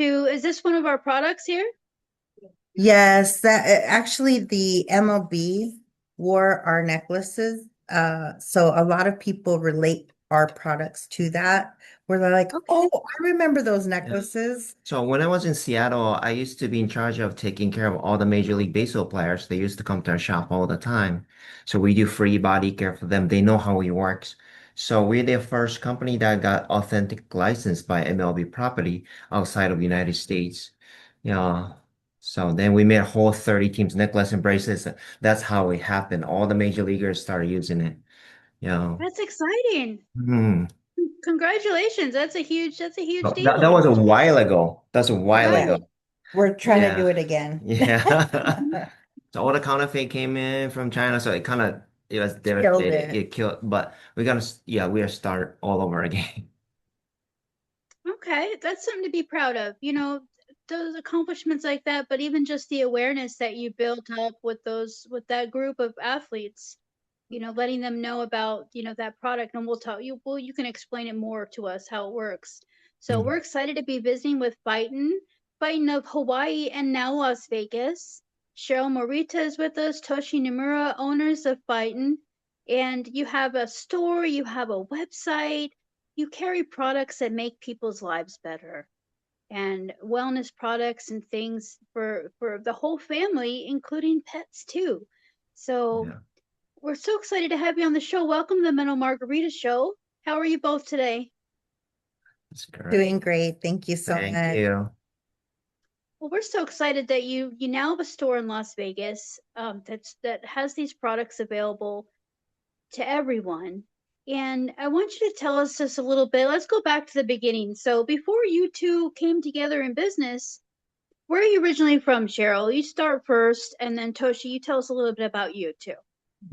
to, is this one of our products here? Yes, that actually the MLB wore our necklaces. So a lot of people relate our products to that, where they're like, Okay. "Oh, I remember those Yeah. necklaces." So when I was in Seattle, I used to be in charge of taking care of all the Major League Baseball players. They used to come to our shop all the time. So we do free body care for them. They know how it works. So we're the first company that got authentic license by MLB property outside of the United States. Yeah. So then we made a whole 30 teams necklace and bracelets. That's how it happened. All the major leaguers started using it. Yeah. That's exciting. Hmm. Congratulations. That's a huge That deal. was a while ago. That's a while Yeah, ago. Right. we're trying to Yeah. do it again. Yeah. So all the counterfeit came in from China, so it was Killed devastated. it. It killed, but we are start all over again. Okay, that's something to be proud of. Those accomplishments like that, but even just the awareness that you built up with that group of athletes, letting them know about, that product, and you can explain it more to us how it works. So we're excited to be visiting with Phiten of Hawaii and now Las Vegas. Cheryl Morita is with us, Toshi Nomura, owners of Phiten, and you have a store, you have a website, you carry products that make people's lives better and wellness products and things for the whole family, including pets too. So Yeah, we're so excited to have you on the show. Welcome to the Mental Margarita Show. How are you both today? that's great. Doing great. Thank you so Thank much. you. Well, we're so excited that you now have a store in Las Vegas, that has these products available to everyone. And I want you to tell us just a little bit. Let's go back to the beginning. So before you two came together in business, where are you originally from, Cheryl? You start first, and then Toshi, you tell us a little bit about you too.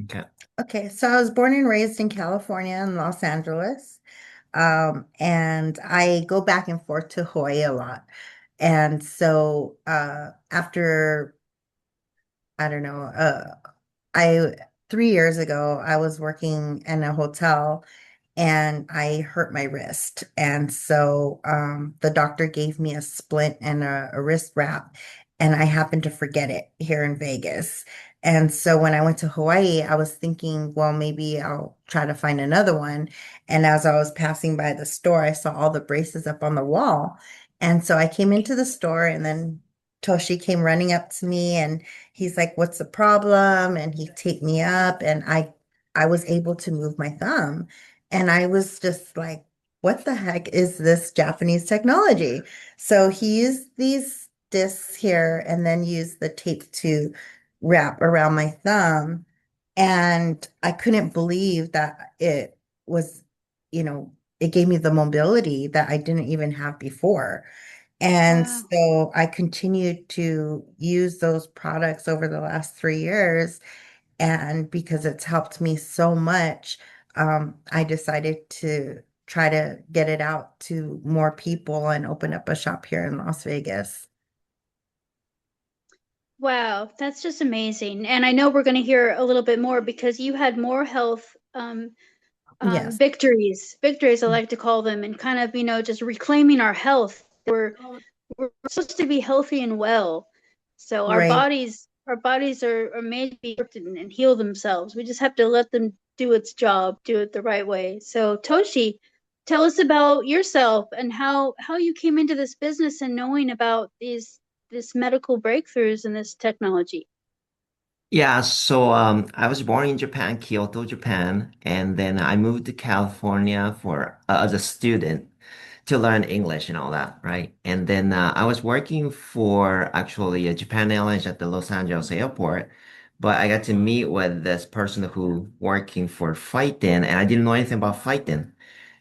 Okay. Okay, so I was born and raised in California in Los Angeles. And I go back and forth to Hawaii a lot. And so after I don't know, I 3 years ago I was working in a hotel and I hurt my wrist. And so the doctor gave me a splint and a wrist wrap, and I happened to forget it here in Vegas. And so when I went to Hawaii, I was thinking, well, maybe I'll try to find another one. And as I was passing by the store, I saw all the braces up on the wall. And so I came into the store, and then Toshi came running up to me and he's like, "What's the problem?" And he taped me up, and I was able to move my thumb. And I was just like, what the heck is this Japanese technology? So he used these discs here and then used the tape to wrap around my thumb. And I couldn't believe that it was, you know, it gave me the mobility that I didn't even have before. And Wow. so I continued to use those products over the last 3 years. And because it's helped me so much, I decided to try to get it out to more people and open up a shop here in Las Vegas. Wow, that's just amazing. And I know we're going to hear a little bit more because you had more health Yes. victories I like to call them, and kind of, just reclaiming our health. We're supposed to be healthy and well. So our Right. bodies our bodies are made to be and heal themselves. We just have to let them do its job, do it the right way. So Toshi, tell us about yourself and how you came into this business and knowing about these medical breakthroughs in this technology. Yeah, so I was born in Japan, Kyoto, Japan, and then I moved to California for as a student to learn English and all that, right? And then I was working for actually Japan Airlines at the Los Angeles airport, but I got to meet with this person who working for Phiten, and I didn't know anything about Phiten.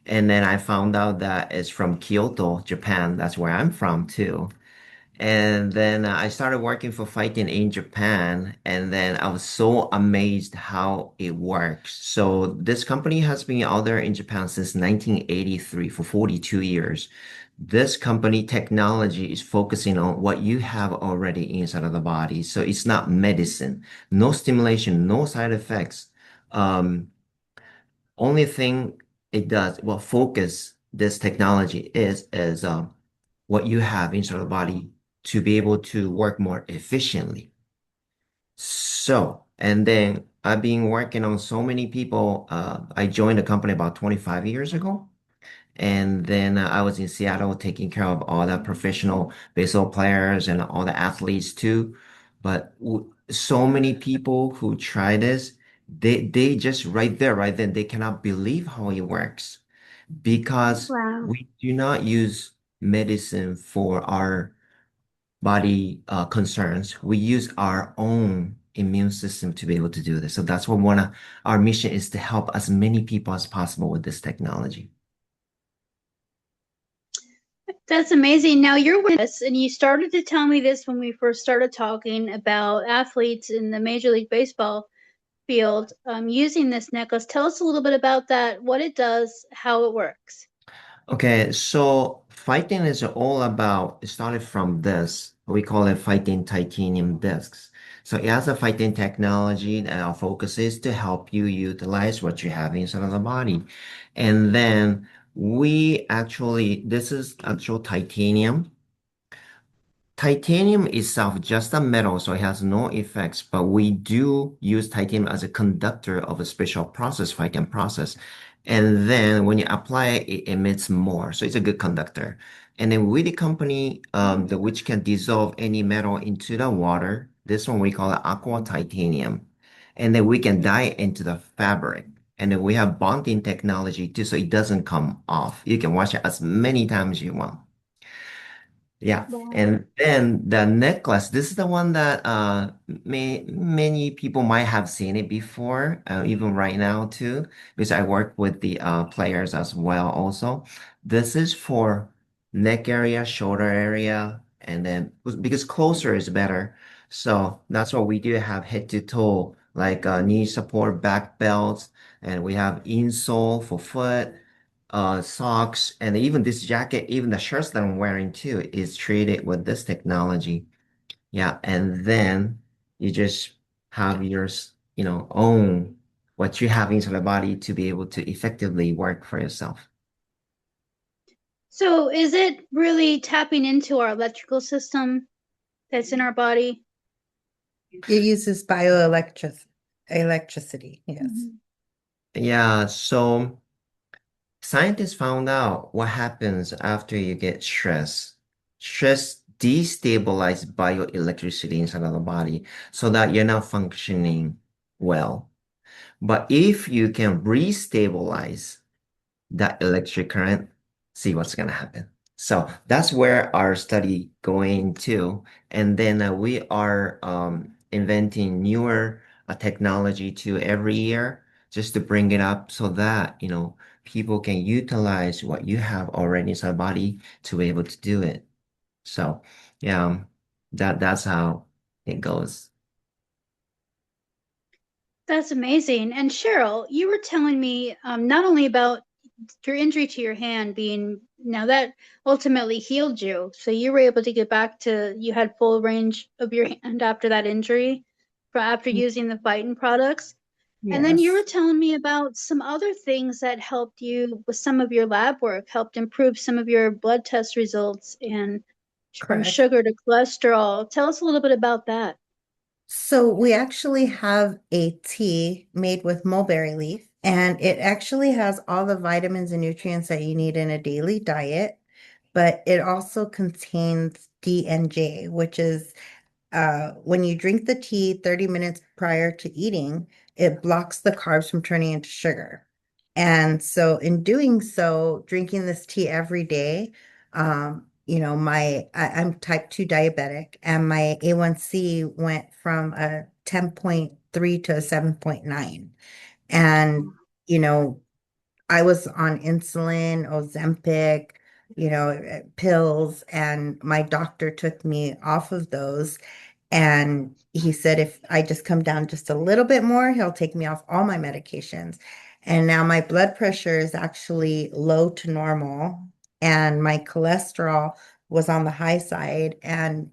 And then I found out that it's from Kyoto, Japan. That's where I'm from too. And then I started working for Phiten in Japan, and then I was so amazed how it works. So this company has been out there in Japan since 1983 for 42 years. This company technology is focusing on what you have already inside of the body. So it's not medicine, no stimulation, no side effects. Um, Only thing it does, well, focus this technology is what you have inside the body to be able to work more efficiently. So, and then I've been working on so many people. I joined the company about 25 years ago. And then I was in Seattle taking care of all the professional baseball players and all the athletes too. But w so many people who try this, they just right there, right then, they cannot believe how it works because Wow. we do not use medicine for our body concerns. We use our own immune system to be able to do this. So that's what one of our mission is to help as many people as possible with this technology. That's amazing. Now you're with us, and you started to tell me this when we first started talking about athletes in the Major League Baseball field using this necklace. Tell us a little bit about that, what it does, how it works. Okay, so fighting is all about, it started from this. We call it fighting titanium discs. So it has a fighting technology that our focus is to help you utilize what you have inside of the body. And then this is actual titanium. Titanium itself, just a metal, so it has no effects, but we do use titanium as a conductor of a special process, Phiten process. And then when you apply it, it emits more. So it's a good conductor. And then with the company, which can dissolve any metal into the water, this one we call it aqua titanium. And then we can dye it into the fabric. And then we have bonding technology too, so it doesn't come off. You can wash it as many times as you want. Yeah, Wow. and then the necklace. This is the one that many people might have seen it before, even right now too, because I work with the players as well also. This is for neck area, shoulder area, and then because closer is better. So that's what we do have head to toe, like knee support, back belts, and we have insole for foot socks, and even this jacket, even the shirts that I'm wearing too, is treated with this technology. Yeah, and then you just have own what you have inside the body to be able to effectively work for yourself. So is it really tapping into our electrical system that's in our body? It uses bioelectric electricity. Yes. Mhm. Yeah, so scientists found out what happens after you get stress. Stress destabilizes bioelectricity inside of the body so that you're not functioning well. But if you can restabilize that electric current, see what's going to happen. So that's where our study going to. And then we are inventing newer technology to every year just to bring it up so that, people can utilize what you have already inside the body to be able to do it. So yeah, that's how it goes. That's amazing. And Cheryl, you were telling me not only about your injury to your hand being now that ultimately healed you, so you were able to get back to you had full range of your hand after that injury, for after using the Phiten products. And then you were Yes, telling me about some other things that helped you with some of your lab work, helped improve some of your blood test results and from correct. sugar to cholesterol. Tell us a little bit about that. So we actually have a tea made with mulberry leaf, and it actually has all the vitamins and nutrients that you need in a daily diet, but it also contains DNJ, which is when you drink the tea 30 minutes prior to eating, it blocks the carbs from turning into sugar. And so in doing so, drinking this tea every day, I'm type 2 diabetic and my A1C went from a 10.3 to a 7.9. And, you know, I was on insulin, Ozempic, pills, and my doctor took me off of those. And he said, if I just come down just a little bit more, he'll take me off all my medications. And now my blood pressure is actually low to normal, and my cholesterol was on the high side. And,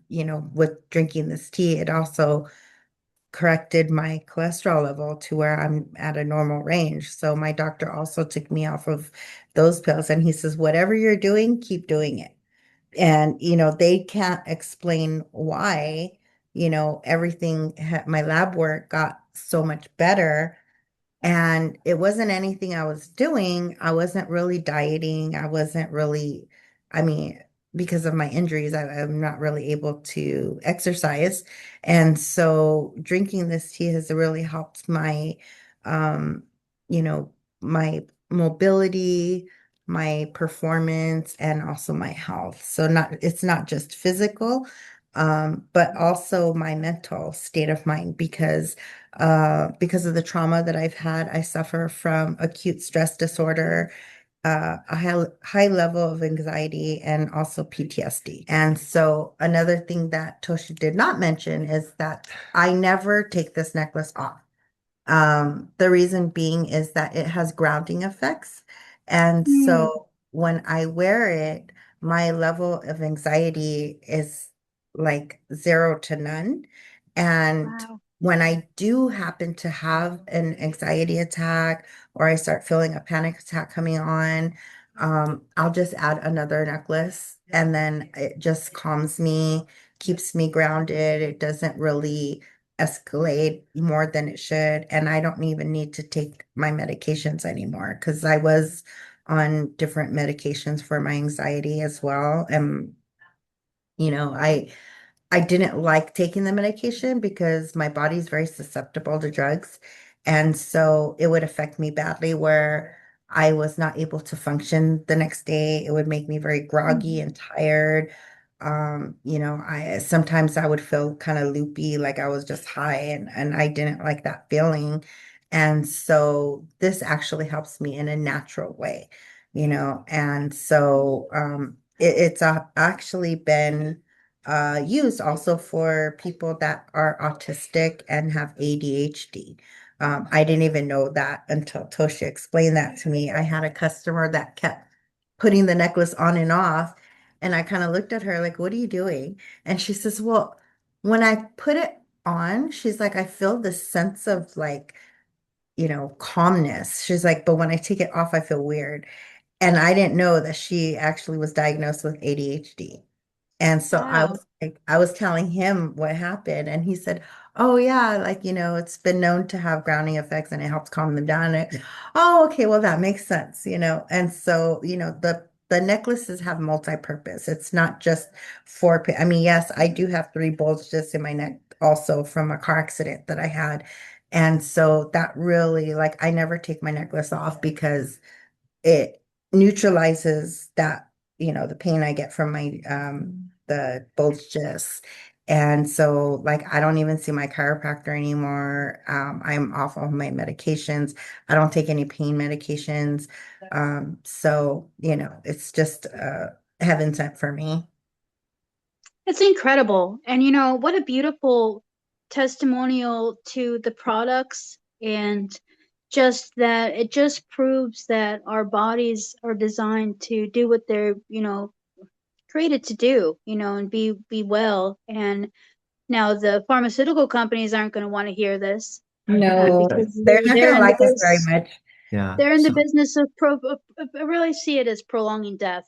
with drinking this tea, it also corrected my cholesterol level to where I'm at a normal range. So my doctor also took me off of those pills, and he says, whatever you're doing, keep doing it. And, they can't explain why, everything, my lab work got so much better. And it wasn't anything I was doing. I wasn't really dieting. I wasn't really, I mean, because of my injuries, I'm not really able to exercise. And so drinking this tea has really helped um, you know, my mobility, my performance, and also my health. So it's not just physical, but also my mental state of mind because of the trauma that I've had. I suffer from acute stress disorder, a high level of anxiety, and also PTSD. And so another thing that Toshi did not mention is that I never take this necklace off. The reason being is that it has grounding effects. And Mm, so when I wear it, my level of anxiety is like 0 to none. And wow. when I do happen to have an anxiety attack or I start feeling a panic attack coming on, I'll just add another necklace and then it just calms me, keeps me grounded. It doesn't really escalate more than it should. And I don't even need to take my medications anymore because I was on different medications for my anxiety as well. And, you know, I I didn't like taking the medication because my body's very susceptible to drugs. And so it would affect me badly where I was not able to function the next day. It would make me very groggy Mhm. and tired. I sometimes I would feel kind of loopy, like I was just high and I didn't like that feeling. And so this actually helps me in a natural way, and so it's actually been used also for people that are autistic and have ADHD. I didn't even know that until Tosha explained that to me. I had a customer that kept putting the necklace on and off, and I kind of looked at her like, "What are you doing?" And she says, "Well, when I put it on, she's like, I feel this sense of like, calmness." She's like, "But when I take it off, I feel weird." And I didn't know that she actually was diagnosed with ADHD. And so Wow. I was telling him what happened, and he said, "Oh yeah, like it's been known to have grounding effects, and it helps calm them down." Oh, okay, well that makes sense. And so the necklaces have multi-purpose. It's not just I mean, yes, I do have three bulges in my neck also from a car accident that I had, and so that really like I never take my necklace off because it neutralizes the pain I get from my the bulges. And so like I don't even see my chiropractor anymore. I'm off all my medications. I don't take any pain medications. So it's just heaven sent for me. It's incredible. And what a beautiful testimonial to the products and just that it just proves that our bodies are designed to do what they're, created to do, and be well. And now the pharmaceutical companies aren't going to want to hear this No, because they're not they're gonna in the like us very business. much. Yeah. They're in the So business I really see it as prolonging death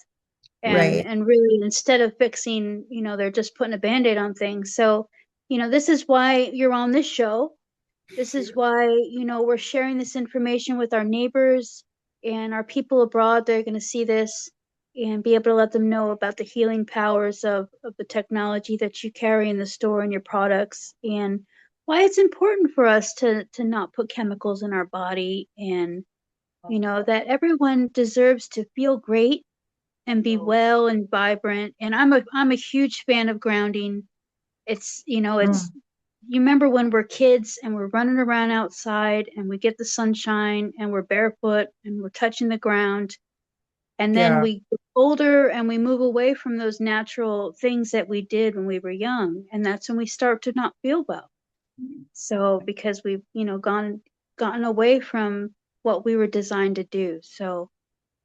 and Right. and really instead of fixing, they're just putting a band-aid on things. So, this is why you're on this show. This is why, we're sharing this information with our neighbors and our people abroad. They're going to see this and be able to let them know about the healing powers of the technology that you carry in the store and your products and why it's important for us to not put chemicals in our body and that everyone deserves to feel great and be well and vibrant. And I'm a huge fan of grounding. It's Mm, you remember when we're kids and we're running around outside and we get the sunshine and we're barefoot and we're touching the ground. And then yeah. we get older and we move away from those natural things that we did when we were young. And that's when we start to not feel well. So because we've, gotten away from what we were designed to do. So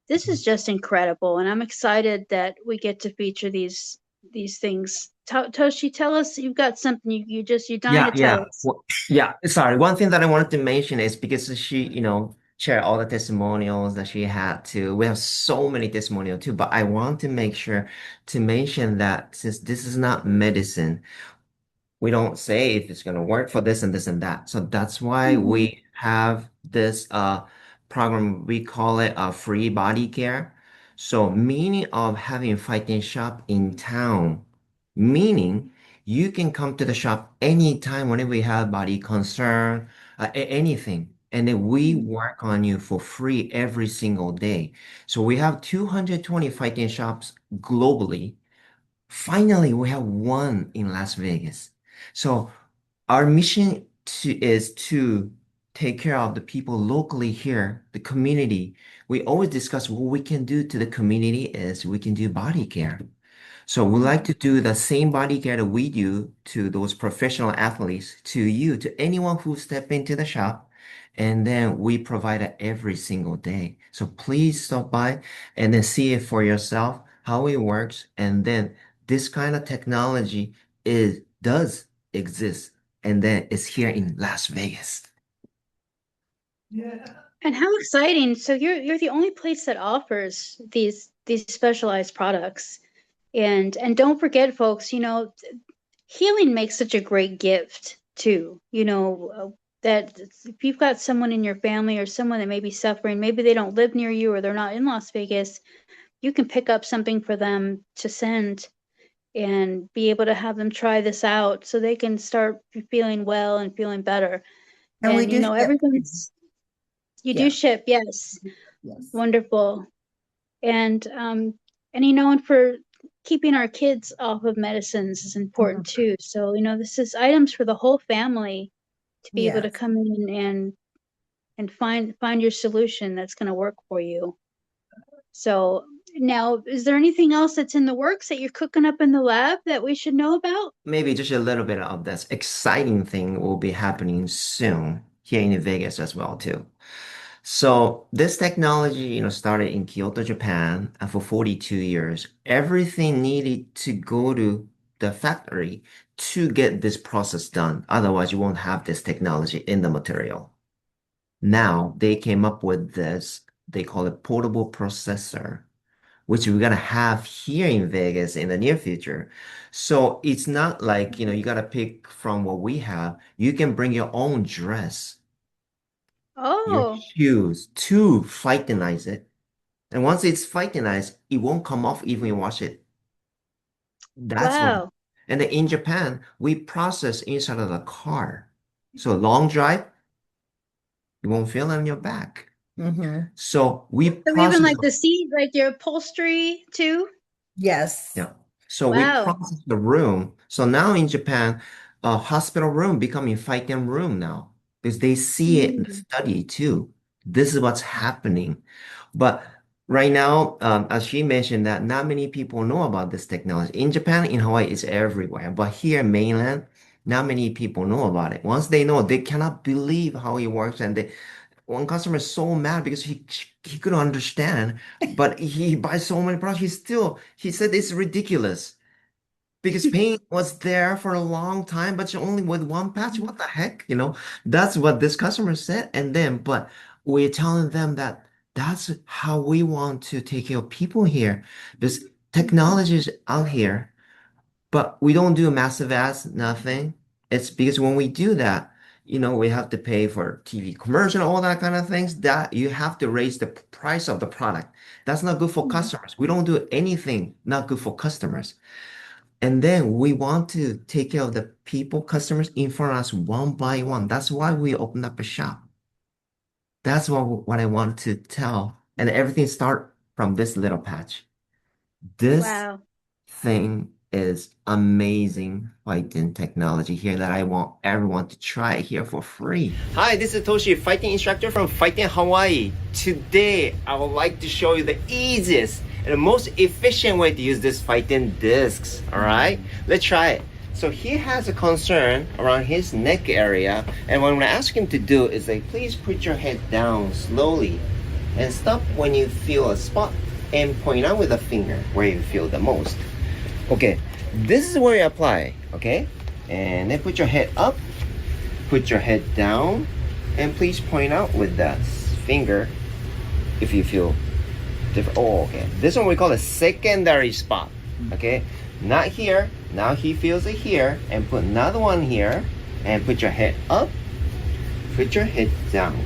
this is just incredible, and I'm excited that we get to feature these things. Toshi, tell us you've got something you're dying yeah, to tell yeah. us. Well, yeah. Sorry. One thing that I wanted to mention is because she, share all the testimonials that she had too. We have so many testimonials too, but I want to make sure to mention that since this is not medicine, we don't say if it's going to work for this and this and that. So that's why Mhm. we have this program. We call it free body care. So meaning of having Phiten shop in town, meaning you can come to the shop anytime whenever you have body concern, anything. And then we work on you for free every single day. So we have 220 Phiten shops globally. Finally, we have one in Las Vegas. So our mission is to take care of the people locally here, the community. We always discuss what we can do to the community is we can do body care. So we like to do the same body care that we do to those professional athletes, to you, to anyone who step into the shop. And then we provide it every single day. So please stop by and then see it for yourself, how it works. And then this kind of technology does exist. And then it's here in Las Vegas. And how exciting. So you're the only place that offers these specialized products. And don't forget, folks, healing makes such a great gift too. That if you've got someone in your family or someone that may be suffering, maybe they don't live near you or they're not in Las Vegas, you can pick up something for them to send and be able to have them try this out so they can start feeling well and feeling better. And we And do ship. you do Yeah. ship, yes. Yes. Wonderful. And and for keeping our kids off of medicines is important too. So, this is items for the whole family to be able to Yes. come in and find your solution that's going to work for you. So now, is there anything else that's in the works that you're cooking up in the lab that we should know about? Maybe just a little bit of this exciting thing will be happening soon here in Vegas as well too. So this technology, started in Kyoto, Japan, and for 42 years, everything needed to go to the factory to get this process done. Otherwise, you won't have this technology in the material. Now they came up with this, they call it portable processor, which we're gonna have here in Vegas in the near future. So it's not like, you gotta pick from what we have. You can bring your own dress, your Oh, shoes to Phitenize it. And once it's Phitenized, it won't come off even when you wash it. That's what. wow. And then in Japan, we process inside of the car. So long drive, you won't feel it on your back. Mm-hmm. So we So even process. like the seat, like your upholstery too? Yes. Yeah. So we Wow. process the room. So now in Japan, a hospital room becoming Phiten room now because they see it in the Mm. study too. This is what's happening. But right now, as she mentioned, that not many people know about this technology. In Japan, in Hawaii, it's everywhere. But here, mainland, not many people know about it. Once they know, they cannot believe how it works, and one customer is so mad because he couldn't understand, but he buys so many products. He said it's ridiculous because paint was there for a long time, but only with one patch. What the heck? That's what this customer said. But we're telling them that that's how we want to take care of people here. This technology is out here. But we don't do massive ads, nothing. It's because when we do that, we have to pay for TV commercial, all that kind of things, that you have to raise the price of the product. That's not good for customers. We don't do anything not good for customers. And then we want to take care of the people, customers in front of us one by one. That's why we opened up a shop. That's what I want to tell. And everything start from this little patch. This Wow. thing is amazing fighting technology here that I want everyone to try here for free. Hi, this is Toshi, fighting instructor from Phiten Hawaii. Today, I would like to show you the easiest and the most efficient way to use this Phiten discs. All right, let's try it. So he has a concern around his neck area, and what I'm gonna ask him to do is like, please put your head down slowly and stop when you feel a spot and point out with a finger where you feel the most. Okay, this is where you apply, okay? And then put your head up, put your head down, and please point out with that finger if you feel different. Oh, okay. This one we call a secondary spot. Okay, not here. Now he feels it here, and put another one here, and put your head up. Put your head down.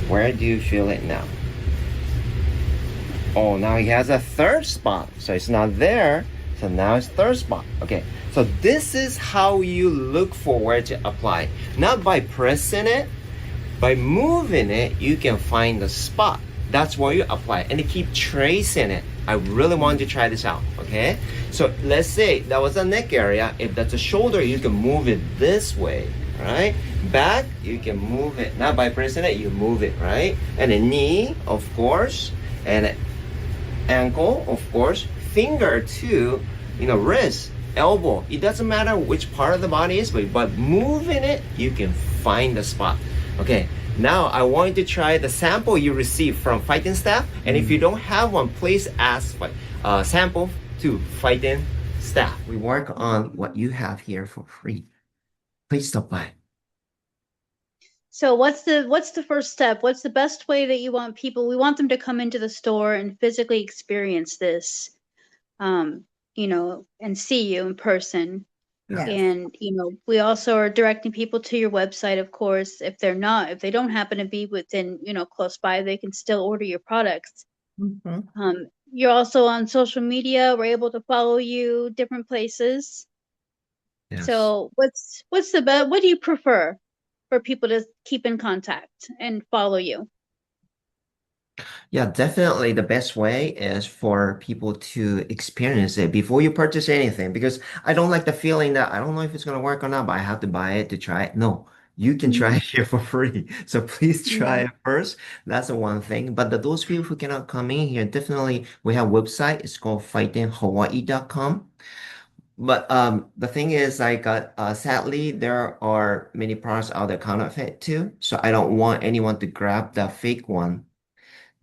Where do you feel it now? Oh, now he has a third spot. So it's not there. So now it's third spot. Okay. So this is how you look for where to apply. Not by pressing it, by moving it, you can find the spot. That's where you apply and keep tracing it. I really want to try this out. Okay. So let's say that was a neck area. If that's a shoulder, you can move it this way. Right? Back, you can move it. Not by pressing it, you move it. Right? And a knee, of course. And ankle, of course, finger too, wrist, elbow. It doesn't matter which part of the body is, but moving it, you can find the spot. Okay, now I want you to try the sample you received from Phiten staff, and if you don't have one, please ask sample to Phiten staff. We work on what you have here for free. Please stop by. So what's the first step? What's the best way that you want people? We want them to come into the store and physically experience this, and see you in person. Yes. And we also are directing people to your website, of course. If they don't happen to be within, close by, they can still order your products. Mm-hmm. You're also on social media. We're able to follow you different places. Yes. So what's the best? What do you prefer for people to keep in contact and follow you? Yeah, definitely the best way is for people to experience it before you purchase anything because I don't like the feeling that I don't know if it's going to work or not, but I have to buy it to try it. No, you can try it here for free. So please try it first. That's the one thing. But those people who cannot come in here, definitely we have a website. It's called phitenhawaii.com. But the thing is, sadly, there are many products out there counterfeit too. So I don't want anyone to grab the fake one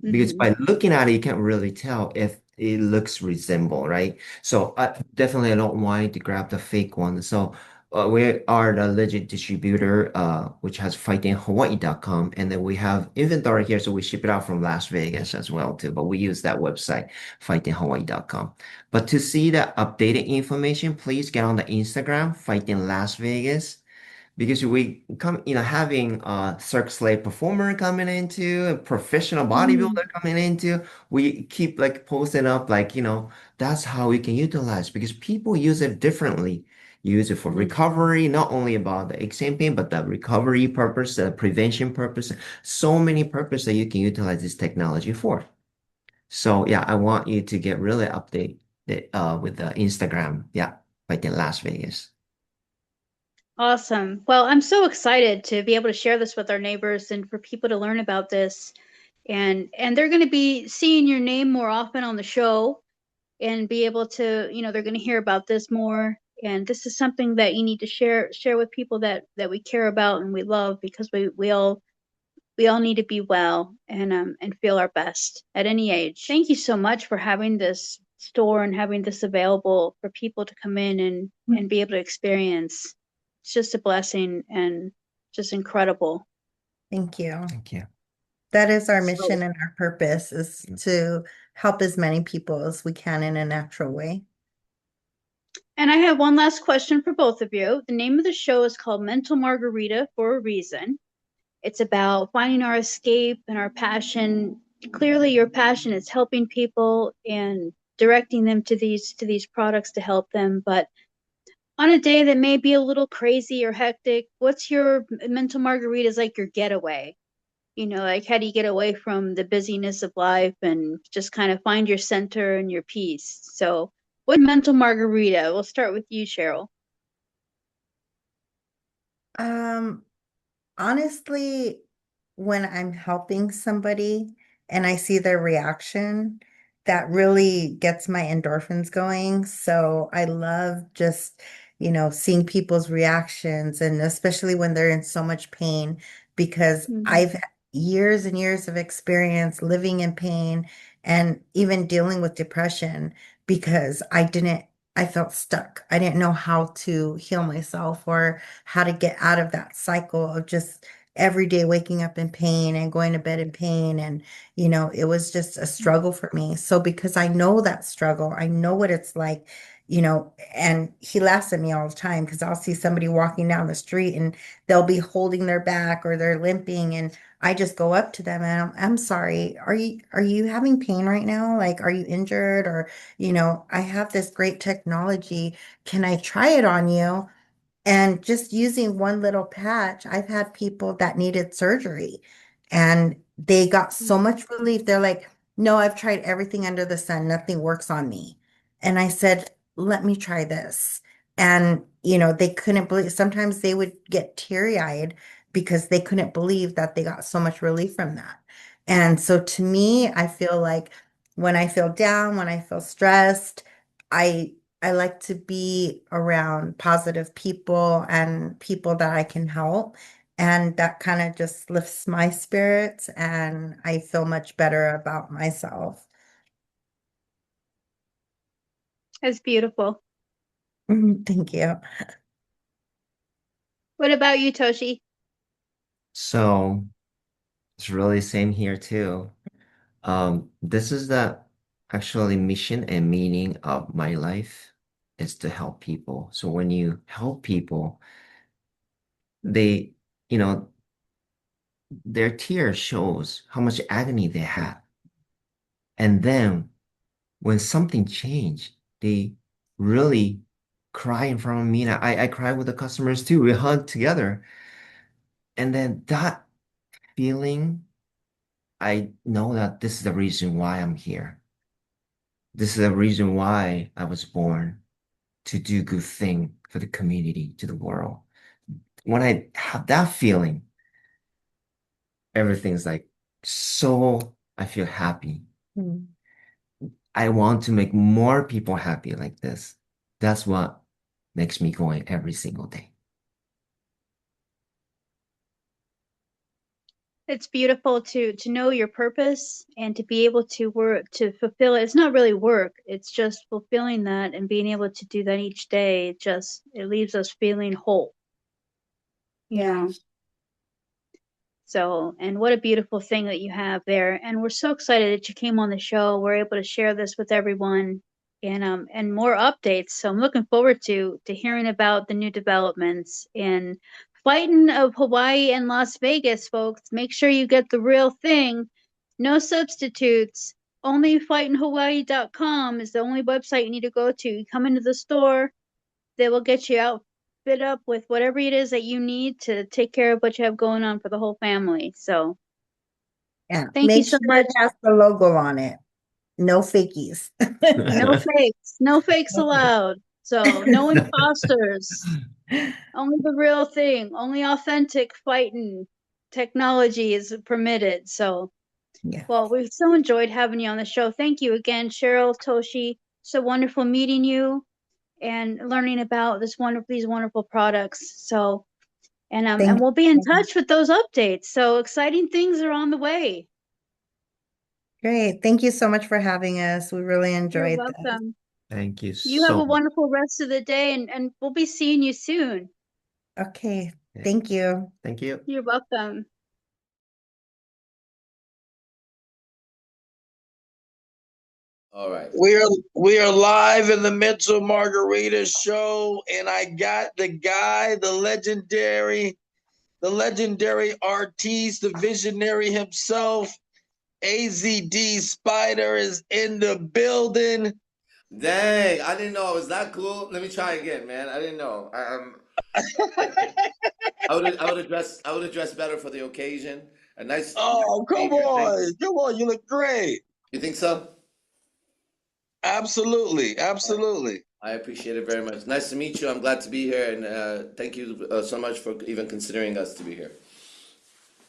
because by looking at it, you can't really tell if it looks resemble, right? So I don't want you to grab the fake one. So we are the legit distributor, which has phitenhawaii.com, and then we have inventory here, so we ship it out from Las Vegas as well too. But we use that website, phitenhawaii.com. But to see the updated information, please get on the Instagram, Phiten Las Vegas because we come, having a circus slave performer coming into a professional bodybuilder coming into, we keep like posting up like, that's how we can utilize because people use it differently. Use it for recovery, not only about the exam pain, but the recovery purpose, the prevention purpose, so many purposes that you can utilize this technology for. So yeah, I want you to get really updated with the Instagram. Yeah, like in Las Vegas. Awesome. Well, I'm so excited to be able to share this with our neighbors and for people to learn about this. And they're going to be seeing your name more often on the show and be able to, they're going to hear about this more. And this is something that you need to share with people that we care about and we love because we all need to be well and feel our best at any age. Thank you so much for having this store and having this available for people to come in and be able to experience. It's just a blessing and just incredible. Thank you. Thank you. That is our mission and our purpose is to help as many people as we can in a natural way. And I have one last question for both of you. The name of the show is called Mental Margarita for a reason. It's about finding our escape and our passion. Clearly, your passion is helping people and directing them to these products to help them. But on a day that may be a little crazy or hectic, what's your mental margarita is like your getaway? Like how do you get away from the busyness of life and just kind of find your center and your peace? So, what mental margarita? We'll start with you, Cheryl. Um, Honestly, when I'm helping somebody and I see their reaction, that really gets my endorphins going. So I love just, seeing people's reactions and especially when they're in so much pain because I've had years and years of experience living in pain and even dealing with depression because I felt stuck. I didn't know how to heal myself or how to get out of that cycle of just every day waking up in pain and going to bed in pain. And, it was just a struggle for me. So because I know that struggle, I know what it's like, and he laughs at me all the time because I'll see somebody walking down the street and they'll be holding their back or they're limping. And I just go up to them and I'm sorry, are you having pain right now? Like, are you injured? Or, I have this great technology. Can I try it on you? And just using one little patch, I've had people that needed surgery and they got so much relief. They're like, no, I've tried everything under the sun. Nothing works on me. And I said, let me try this. And, they couldn't believe, sometimes they would get teary-eyed because they couldn't believe that they got so much relief from that. And so to me, I feel like when I feel down, when I feel stressed, I I like to be around positive people and people that I can help. And that kind of just lifts my spirits and I feel much better about myself. That's beautiful. Thank you. What about you, Toshi? So it's really same here too. This is the actually mission and meaning of my life is to help people. So when you help people, they, you know, their tears shows how much agony they had. And then when something changed, they really cry in front of me. And I cry with the customers too. We hug together. And then that feeling, I know that this is the reason why I'm here. This is the reason why I was born to do good thing for the community, to the world. When I have that feeling, everything's like so I feel happy. Mm. I want to make more people happy like this. That's what makes me going every single day. It's beautiful to know your purpose and to be able to work to fulfill it. It's not really work. It's just fulfilling that and being able to do that each day. It leaves us feeling whole, you Yeah. know. So, and what a beautiful thing that you have there. And we're so excited that you came on the show. We're able to share this with everyone and more updates. So I'm looking forward to hearing about the new developments in Phiten of Hawaii and Las Vegas, folks. Make sure you get the real thing. No substitutes. Only PhitenHawaii.com is the only website you need to go to. You come into the store, they will get you outfit up with whatever it is that you need to take care of what you have going on for the whole family. So Yeah. thank you Make so sure much. it has the logo on it. No fakies. No fakes. No fakes allowed. So no imposters. Only the real thing. Only authentic fighting technology is permitted. So, Yeah. well, we've so enjoyed having you on the show. Thank you again, Cheryl, Toshi. So wonderful meeting you and learning about these wonderful products. So, and Thank we'll be in you. touch with those updates. So exciting things are on the way. Great. Thank you so much for having us. We really You're enjoyed this. welcome. Thank you You have so a wonderful rest of the day, and we'll be seeing you soon. Okay. much. Thank you. Thank you. You're welcome. All right. We are live in the Mental Margarita show, and I got the guy, the legendary artiste, the visionary himself. AZD Spider is in the building. Dang, I didn't know I was that cool. Let me try again, man. I didn't know. I would have dressed better for the occasion. A nice Oh, come behavior. Thank you. on. Come on. You look great. You think so? Absolutely. All right. Absolutely. I appreciate it very much. Nice to meet you. I'm glad to be here, and thank you so much for even considering us to be here.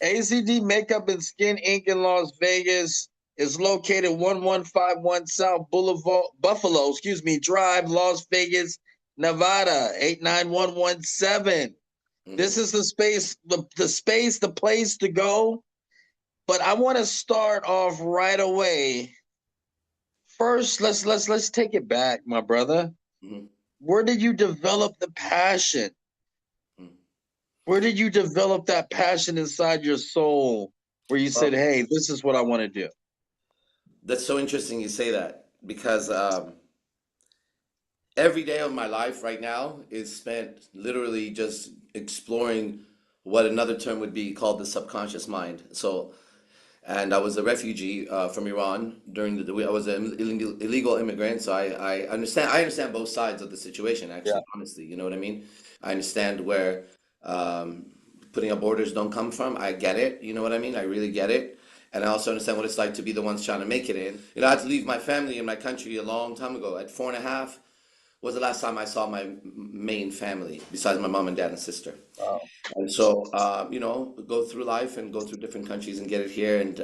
AZD Makeup and Skin Inc. in Las Vegas is located 1151 South Boulevard, Drive, Las Vegas, Nevada, 89117. This is the space, the place to go. But I want to start off right away. First, let's take it back, my brother. Mhm. Where did you develop the passion? Where did you develop that passion inside your soul where you said, Well, hey, this is what I want to do? that's so interesting you say that because every day of my life right now is spent literally just exploring what another term would be called the subconscious mind. So, and I was a refugee from Iran during I was an illegal immigrant, so I understand both sides of the situation, Yeah. actually, honestly, you know what I mean? I understand where um, putting up borders don't come from. I get it, you know what I mean? I really get it. And I also understand what it's like to be the ones trying to make it in. You know, I had to leave my family and my country a long time ago. At 4.5 was the last time I saw my main family, besides my mom and dad and sister. Wow. And so, you know, go through life and go through different countries and get it here. And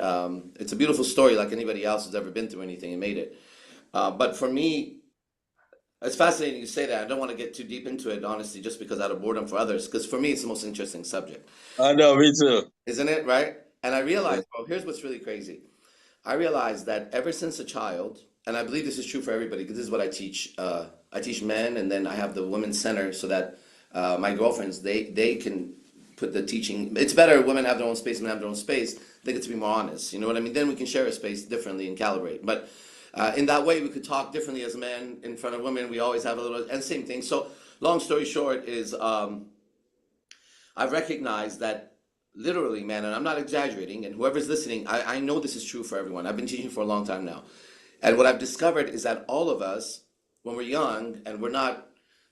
it's a beautiful story, like anybody else who's ever been through anything and made it. But for me, it's fascinating you say that. I don't want to get too deep into it, honestly, just because out of boredom for others. Because for me, it's the most interesting subject, I know, me too. isn't it? Right? And I Yeah. realized, well, here's what's really crazy. I realized that ever since a child, and I believe this is true for everybody, because this is what I teach. I teach men, and then I have the women's center so that my girlfriends they can put the teaching. It's better women have their own space, men have their own space. They get to be more honest. You know what I mean? Then we can share a space differently and calibrate. But in that way, we could talk differently as men in front of women. We always have a little, and same thing. So long story short is I've recognized that literally, man, and I'm not exaggerating, and whoever's listening, I know this is true for everyone. I've been teaching for a long time now. And what I've discovered is that all of us, when we're young and we're not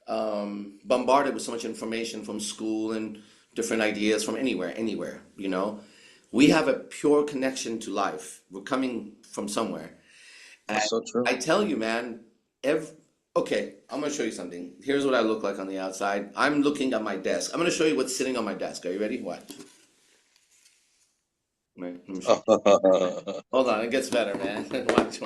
bombarded with so much information from school and different ideas from anywhere, you know, we have a pure connection to life. We're coming from somewhere. And That's so true. I tell you, man, okay, I'm gonna show you something. Here's what I look like on the outside. I'm looking at my desk. I'm gonna show you what's sitting on my desk. Are you ready? What? Wait, let me show you. Hold on, it gets better, man. Watch.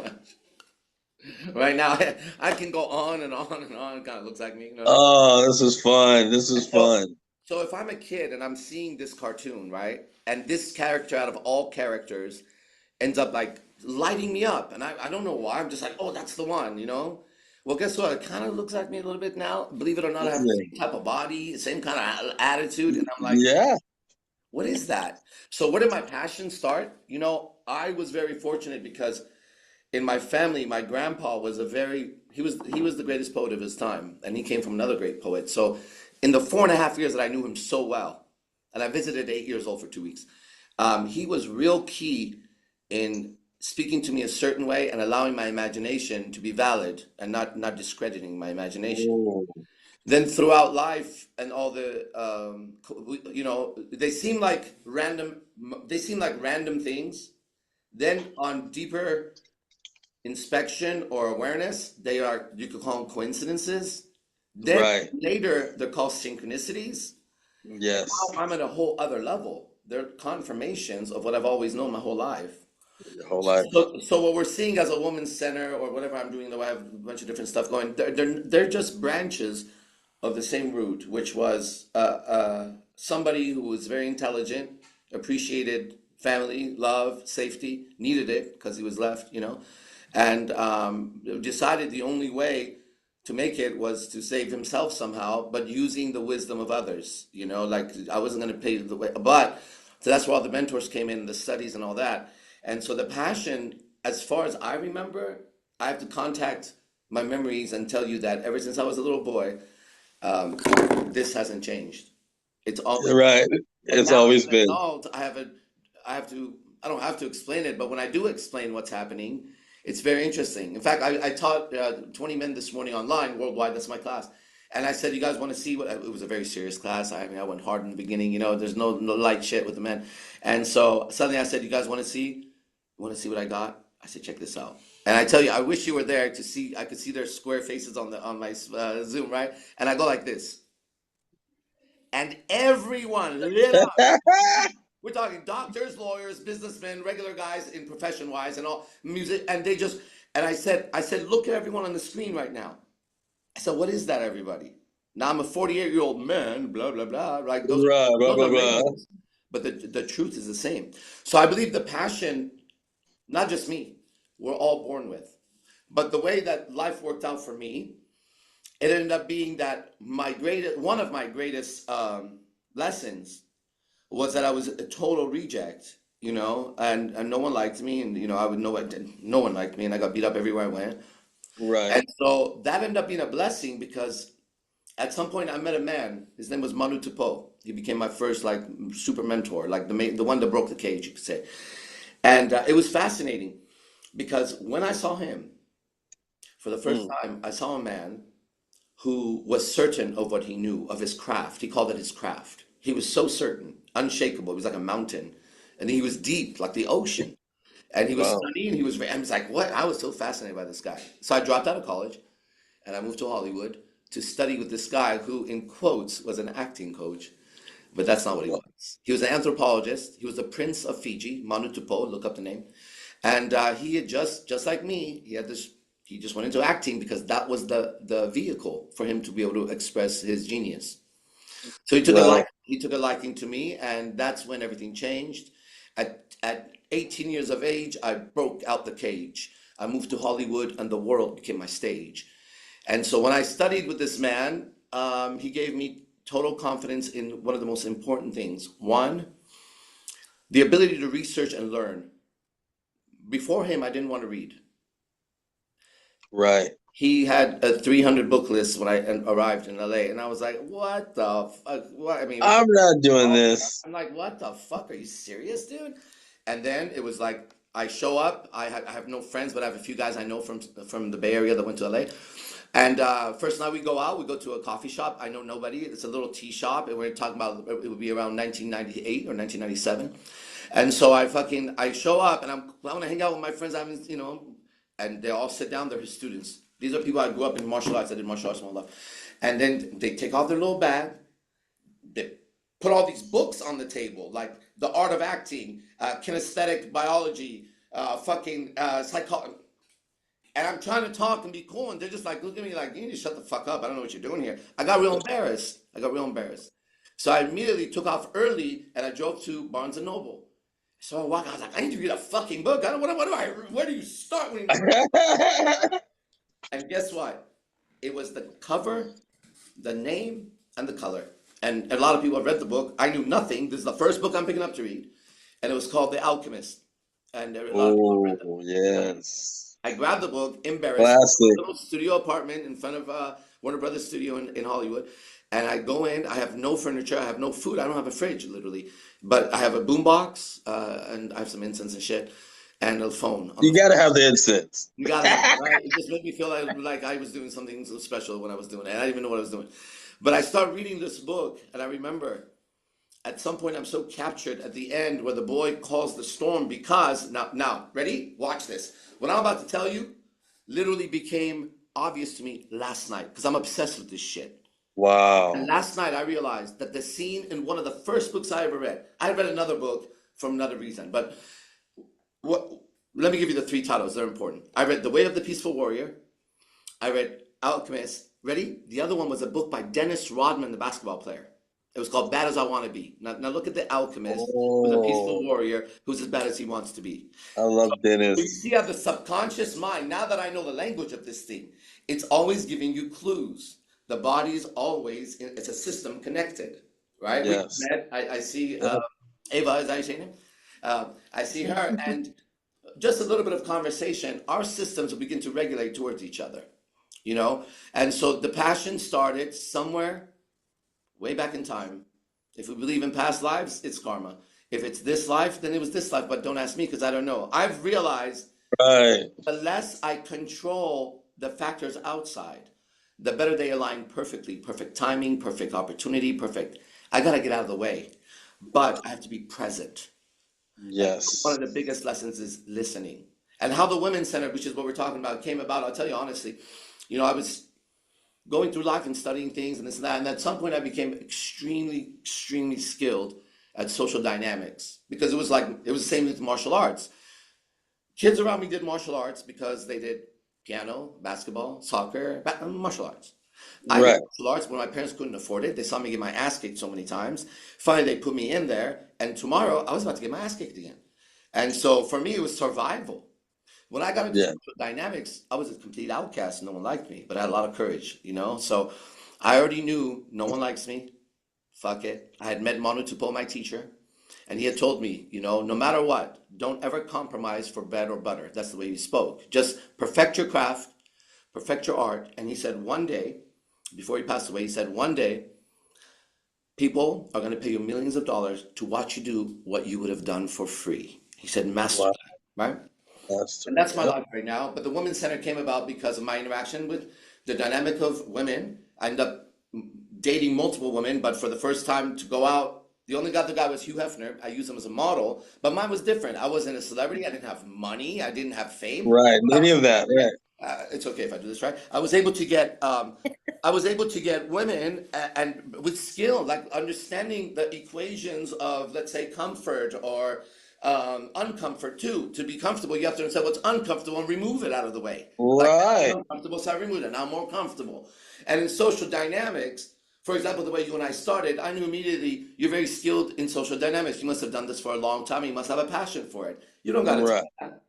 Right now, I can go on and on and on. It kind of looks like me. You know what I mean? Oh, this is fun. This is So, fun. so if I'm a kid and I'm seeing this cartoon, right, and this character out of all characters ends up like lighting me up, and I don't know why. I'm just like, oh, that's the one, you know? Well, guess what? It kind of looks like me a little bit now. Believe it or not, I have the same type of body, same kind of attitude, and I'm like, Yeah. what is that? So where did my passion start? You know, I was very fortunate because in my family, my grandpa was he was the greatest poet of his time, and he came from another great poet. So in the 4.5 years that I knew him so well, and I visited 8 years old for 2 weeks, he was real key in speaking to me a certain way and allowing my imagination to be valid and not discrediting my imagination. Oh, Then throughout life and all the you know, they seem like random things. Then on deeper inspection or awareness, you could call them coincidences. Then right. later they're called synchronicities. And Yes. now I'm at a whole other level. They're confirmations of what I've always known my whole life. Your whole life. So what we're seeing as a woman's center or whatever I'm doing, though I have a bunch of different stuff going, they're just branches of the same root, which was somebody who was very intelligent, appreciated family, love, safety, needed it because he was left, you know, and decided the only way to make it was to save himself somehow, but using the wisdom of others, you know, like I wasn't going to pay the way, but so that's where all the mentors came in, the studies and all that. And so the passion, as far as I remember, I have to contact my memories and tell you that ever since I was a little boy, um, this hasn't changed. It's always, Right. and It's now as always an been. adult, I don't have to explain it, but when I do explain what's happening, it's very interesting. In fact, I taught 20 men this morning online, worldwide, that's my class. And I said, you guys want to see what, it was a very serious class. I mean, I went hard in the beginning, you know, there's no light shit with the men. And so suddenly I said, you guys want to see what I got? I said, check this out. And I tell you, I wish you were there to see. I could see their square faces on my Zoom, right? And I go like this, and everyone lit up. We're talking doctors, lawyers, businessmen, regular guys in profession wise, and all music. And they just, and I said, look at everyone on the screen right now. I said, what is that, everybody? Now I'm a 48-year-old man, blah blah blah. Right? Right. Blah, Those blah, are blah. labels, but the truth is the same. So I believe the passion, not just me, we're all born with. But the way that life worked out for me, it ended up being that one of my greatest lessons was that I was a total reject, you know, and no one liked me, and you know, I would know no one liked me, and I got beat up everywhere I went. Right. And so that ended up being a blessing because at some point I met a man. His name was Manu Tupo. He became my first like super mentor, like the one that broke the cage, you could say. And it was fascinating because when I saw him for the first time, I saw a man who was certain of what he knew of his craft. He called it his craft. He was so certain, unshakable. He was like a mountain, and he was deep, like the ocean. And he was Wow. studying. I was like, what? I was so fascinated by this guy. So I dropped out of college, and I moved to Hollywood to study with this guy who, in quotes, was an acting coach. But that's not what he was. He was an anthropologist. He was the Prince of Fiji, Manu Tupo, look up the name. And he had just like me, he just went into acting because that was the vehicle for him to be able to express his genius. So Wow. he took a liking to me, and that's when everything changed. At 18 years of age, I broke out the cage. I moved to Hollywood, and the world became my stage. And so when I studied with this man, he gave me total confidence in one of the most important things. One, the ability to research and learn. Before him, I didn't want to read. Right. He had a 300 book list when I arrived in LA, and I was like, "What the fuck? What? I mean, I'm not doing this. I'm like, what the fuck? Are you serious, dude?" And then it was like, I show up. I have no friends, but I have a few guys I know from the Bay Area that went to LA. And first night we go out, we go to a coffee shop. I know nobody. It's a little tea shop, and we're talking about it would be around 1998 or 1997. And so I show up, and I want to hang out with my friends. I haven't, you know, and they all sit down. They're his students. These are people I grew up in martial arts. I did martial arts my whole life. And then they take off their little bag. They put all these books on the table, like The Art of Acting, Kinesthetic Biology, psychology. And I'm trying to talk and be cool, and they're just like, look at me like, you need to shut the fuck up. I don't know what you're doing here. I got real embarrassed. So I immediately took off early, and I drove to Barnes and Noble. So I walk, I was like, I need to read a fucking book. Where do you start? And guess what? It was the cover, the name, and the color. And a lot of people have read the book. I knew nothing. This is the first book I'm picking up to read. And it was called The Alchemist. And a lot of people have read Oh, it. yes. I grabbed the book, embarrassed, Classic. little studio apartment in front of Warner Brothers studio in Hollywood. And I go in, I have no furniture, I have no food, I don't have a fridge, literally. But I have a boombox, and I have some incense and shit, and a phone. You gotta have the incense. You gotta have it, right? It just made me feel like I was doing something so special when I was doing it. I didn't even know what I was doing. But I start reading this book, and I remember at some point I'm so captured at the end where the boy calls the storm because now, ready? Watch this. What I'm about to tell you literally became obvious to me last night because I'm obsessed with this shit. And Wow. last night I realized that the scene in one of the first books I ever read, I read another book from another reason, but let me give you the three titles, they're important. I read The Way of the Peaceful Warrior, I read Alchemist. Ready? The other one was a book by Dennis Rodman, the basketball player. It was called Bad as I Want to Be. Now look at The Alchemist with a peaceful Oh, warrior who's as bad as he wants to be. I love So you Dennis. see how the subconscious mind, now that I know the language of this thing, it's always giving you clues. The body is always, it's a system connected, right? We Yes. met, I see Yeah. Ava, is that your name? I see her, and just a little bit of conversation, our systems will begin to regulate towards each other, you know? And so the passion started somewhere way back in time. If we believe in past lives, it's karma. If it's this life, then it was this life, but don't ask me because I don't know. I've realized Right. the less I control the factors outside, the better they align perfectly. Perfect timing, perfect opportunity, perfect. I got to get out of the way, but I have to be present. And one Yes. of the biggest lessons is listening. And how the Women's Center, which is what we're talking about, came about, I'll tell you honestly, you know, I was going through life and studying things and this and that. And at some point, I became extremely, extremely skilled at social dynamics because it was the same with martial arts. Kids around me did martial arts because they did piano, basketball, soccer, martial arts. I did Right. martial arts when my parents couldn't afford it. They saw me get my ass kicked so many times. Finally, they put me in there, and tomorrow I was about to get my ass kicked again. And so for me, it was survival. When I got into Yeah. social dynamics, I was a complete outcast. No one liked me, but I had a lot of courage, you know? So I already knew no one likes me. fuck it. I had met Manu Tupo, my teacher, and he had told me, you know, no matter what, don't ever compromise for bread or butter. That's the way he spoke. Just perfect your craft, perfect your art. And he said one day, before he passed away, he said one day, people are going to pay you millions of dollars to watch you do what you would have done for free. He said, master Wow. that, right? And that's my life right now. But the Women's Center came about because of my interaction with the dynamic of women. I ended up dating multiple women, but for the first time to go out, the only other guy was Hugh Hefner. I used him as a model, but mine was different. I wasn't a celebrity. I didn't have money. I didn't have fame. Right. Any of that. Right. It's okay if I do this right. I was able to get women and with skill, like understanding the equations of, let's say, comfort or uncomfort too. To be comfortable, you have to understand what's uncomfortable and remove it out of the way. Right. Like, uncomfortable, so I removed it. Now I'm more comfortable. And in social dynamics, for example, the way you and I started, I knew immediately you're very skilled in social dynamics. You must have done this for a long time. You must have a passion for it. You don't got to Right. do that.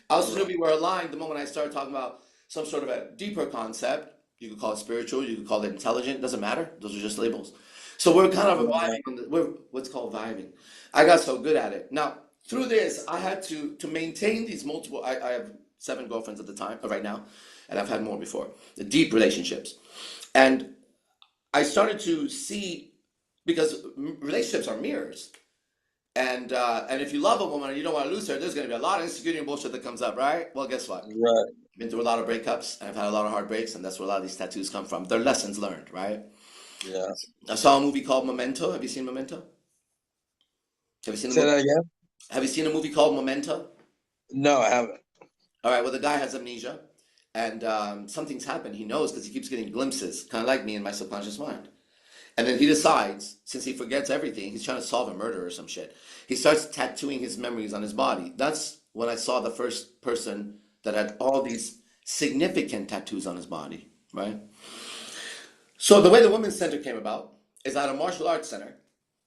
I also knew we were aligned the moment I started talking about some sort of a deeper concept. You could call it spiritual, you could call it intelligent, doesn't matter. Those are just labels. So we're kind of vibing on we're what's called vibing. I got so good at it. Now, through this, I had to maintain these multiple, I have 7 girlfriends at the time, right now, and I've had more before, the deep relationships. And I started to see, because relationships are mirrors. And if you love a woman and you don't want to lose her, there's going to be a lot of insecurity and bullshit that comes up, right? Well, guess what? Right. I've been through a lot of breakups, and I've had a lot of heartbreaks, and that's where a lot of these tattoos come from. They're lessons learned, right? Yeah. I saw a movie called Memento. Have you seen Memento? Have you seen the Say movie? that again? Have you seen a movie called Memento? No, I haven't. All right, well, the guy has amnesia, and something's happened. He knows because he keeps getting glimpses, kind of like me in my subconscious mind. And then he decides, since he forgets everything, he's trying to solve a murder or some shit. He starts tattooing his memories on his body. That's when I saw the first person that had all these significant tattoos on his body, right? So the way the Women's Center came about is at a martial arts center.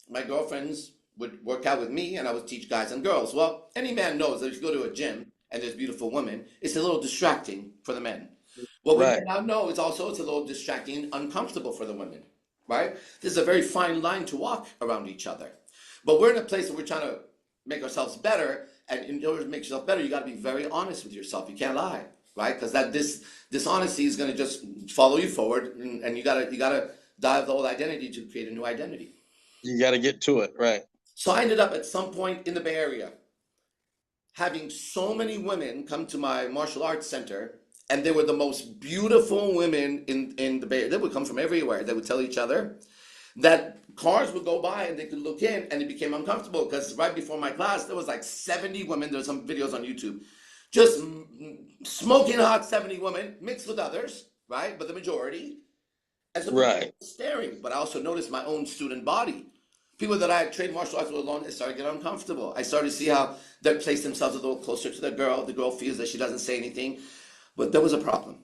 My girlfriends would work out with me, and I would teach guys and girls. Well, any man knows that if you go to a gym and there's beautiful women, it's a little distracting for the men. What we now know is also it's a little distracting and uncomfortable for the women, right? This is a very fine line to walk around each other. But we're in a place where we're trying to make ourselves better, and in order to make yourself better, you got to be very honest with yourself. You can't lie, right? Because that dishonesty is going to just follow you forward, and you gotta dive the old identity to create a new identity. You got to get to it, right? So I ended up at some point in the Bay Area having so many women come to my martial arts center, and they were the most beautiful women in the Bay Area. They would come from everywhere. They would tell each other that cars would go by and they could look in, and it became uncomfortable because right before my class, there was like 70 women. There's some videos on YouTube. Just smoking hot 70 women mixed with others, right? But the majority. And so people staring. But I also noticed my own student body. People that I had trained martial arts with alone, it started to get uncomfortable. I started to see how they place themselves a little closer to the girl. The girl feels that she doesn't say anything. But there was a problem.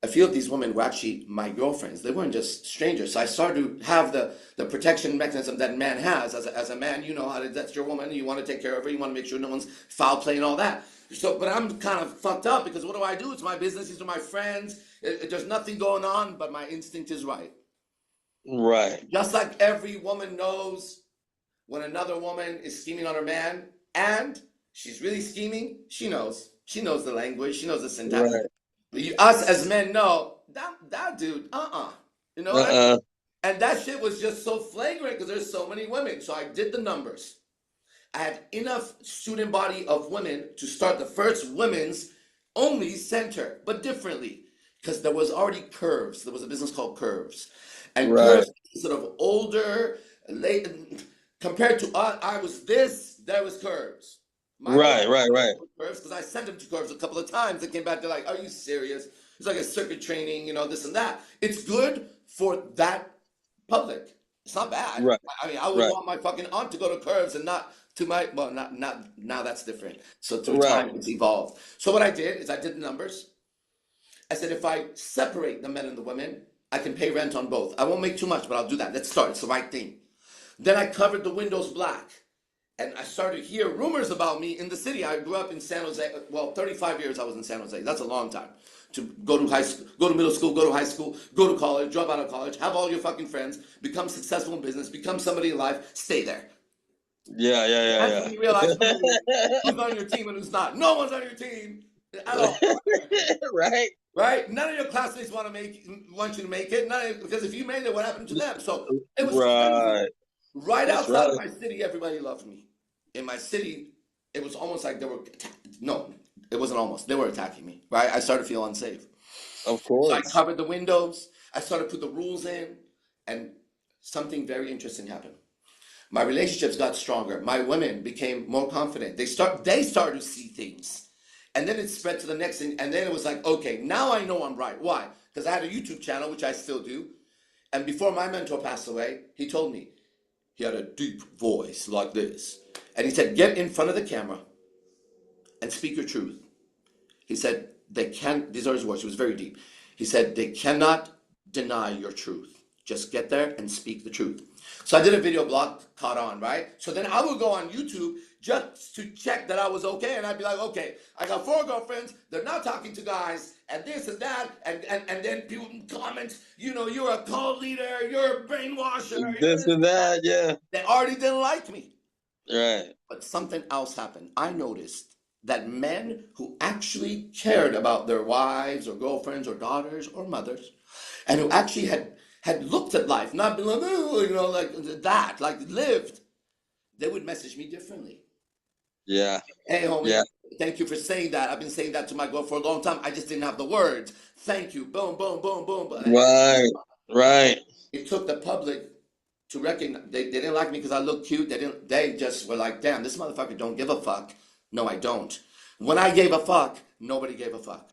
A few of these women were actually my girlfriends. They weren't just strangers. So I started to have the protection mechanism that man has. As a man, you know how to, that's your woman. You want to take care of her. You want to make sure no one's foul play and all that. So, but I'm kind of fucked up because what do? It's my business. These are my friends. There's nothing going on, but my instinct is right. Right. Just like every woman knows when another woman is scheming on her man and she's really scheming, she knows. She knows the language. She knows the syntax. Right. Us as men know, that dude, You know what I mean? And that shit was just so flagrant because there's so many women. So I did the numbers. I had enough student body of women to start the first women's only center, but differently. Because there was already Curves. There was a business called Curves. And Curves sort of older, late, compared to I was this, there was Curves. Right. Curves, because I sent them to Curves a couple of times. They came back, they're like, are you serious? It's like a circuit training, you know, this and that. It's good for that public. It's not bad. Right. I mean, I would want my fucking aunt to go to Curves and not to my, well, not now that's different. So through time, it's evolved. So what I did is I did the numbers. I said, if I separate the men and the women, I can pay rent on both. I won't make too much, but I'll do that. Let's start. It's the right thing. Then I covered the windows black. And I started to hear rumors about me in the city. I grew up in San Jose. Well, 35 years I was in San Jose. That's a long time. to go to high school, go to middle school, go to high school, go to college, drop out of college, have all your fucking friends, become successful in business, become somebody in life, stay there. That's when you realize who's on your team and who's not. No one's on your team at all. Right. Right? None of your classmates want you to make it. Because if you made it, what happened to them? So it was crazy. Right That's outside of right. my city, everybody loved me. In my city, it was almost like they were no, it wasn't almost. They were attacking me. Right? I started to feel unsafe. Of So I course. covered the windows. I started to put the rules in, and something very interesting happened. My relationships got stronger. My women became more confident. They started to see things. And then it spread to the next thing. And then it was like, okay, now I know I'm right. Why? Because I had a YouTube channel, which I still do. And before my mentor passed away, he told me, he had a deep voice like this. And he said, get in front of the camera and speak your truth. He said, these are his words, it was very deep. He said, they cannot deny your truth. Just get there and speak the truth. So I did a video blog, caught on, right? So then I would go on YouTube just to check that I was okay. And I'd be like, okay, I got 4 girlfriends. They're not talking to guys and this and that. And then people comment, you're a cult leader. You're a brainwasher. This and that, yeah. They already didn't like me. Right. But something else happened. I noticed that men who actually cared about their wives or girlfriends or daughters or mothers, and who actually had looked at life, not been like, like lived, they would message me differently. Yeah. Hey, homie, Yeah. thank you for saying that. I've been saying that to my girl for a long time. I just didn't have the words. Thank you. Boom, boom, boom, boom. Right. It took the public to recognize. They didn't like me because I looked cute. They just were like, damn, this motherfucker don't give a fuck. No, I don't. When I gave a fuck, nobody gave a fuck.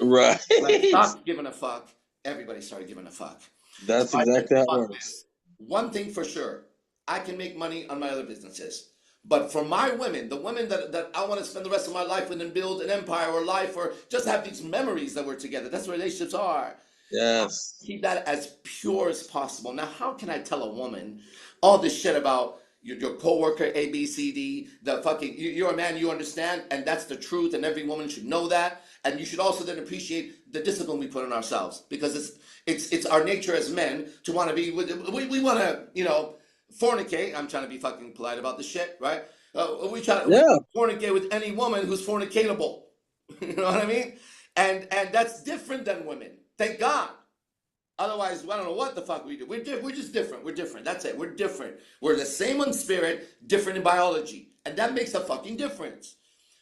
Right. When I stopped giving a fuck, everybody started giving a fuck. That's So exactly how it fuck works. this. One thing for sure, I can make money on my other businesses. But for my women, the women that I want to spend the rest of my life with and build an empire or life or just have these memories that we're together, that's what relationships are. Yes. Keep that as pure as possible. Now, how can I tell a woman all this shit about your coworker, A, B, C, D, the fucking, you're a man, you understand, and that's the truth, and every woman should know that. And you should also then appreciate the discipline we put on ourselves, because it's our nature as men to want to be, we want to, fornicate. I'm trying to be fucking polite about this shit, right? We fornicate with any woman who's fornicatable. You know what I mean? And that's different than women. Thank God. Otherwise, I don't know what the fuck we do. We're just different. We're different. That's it. We're different. We're the same in spirit, different in biology. And that makes a fucking difference.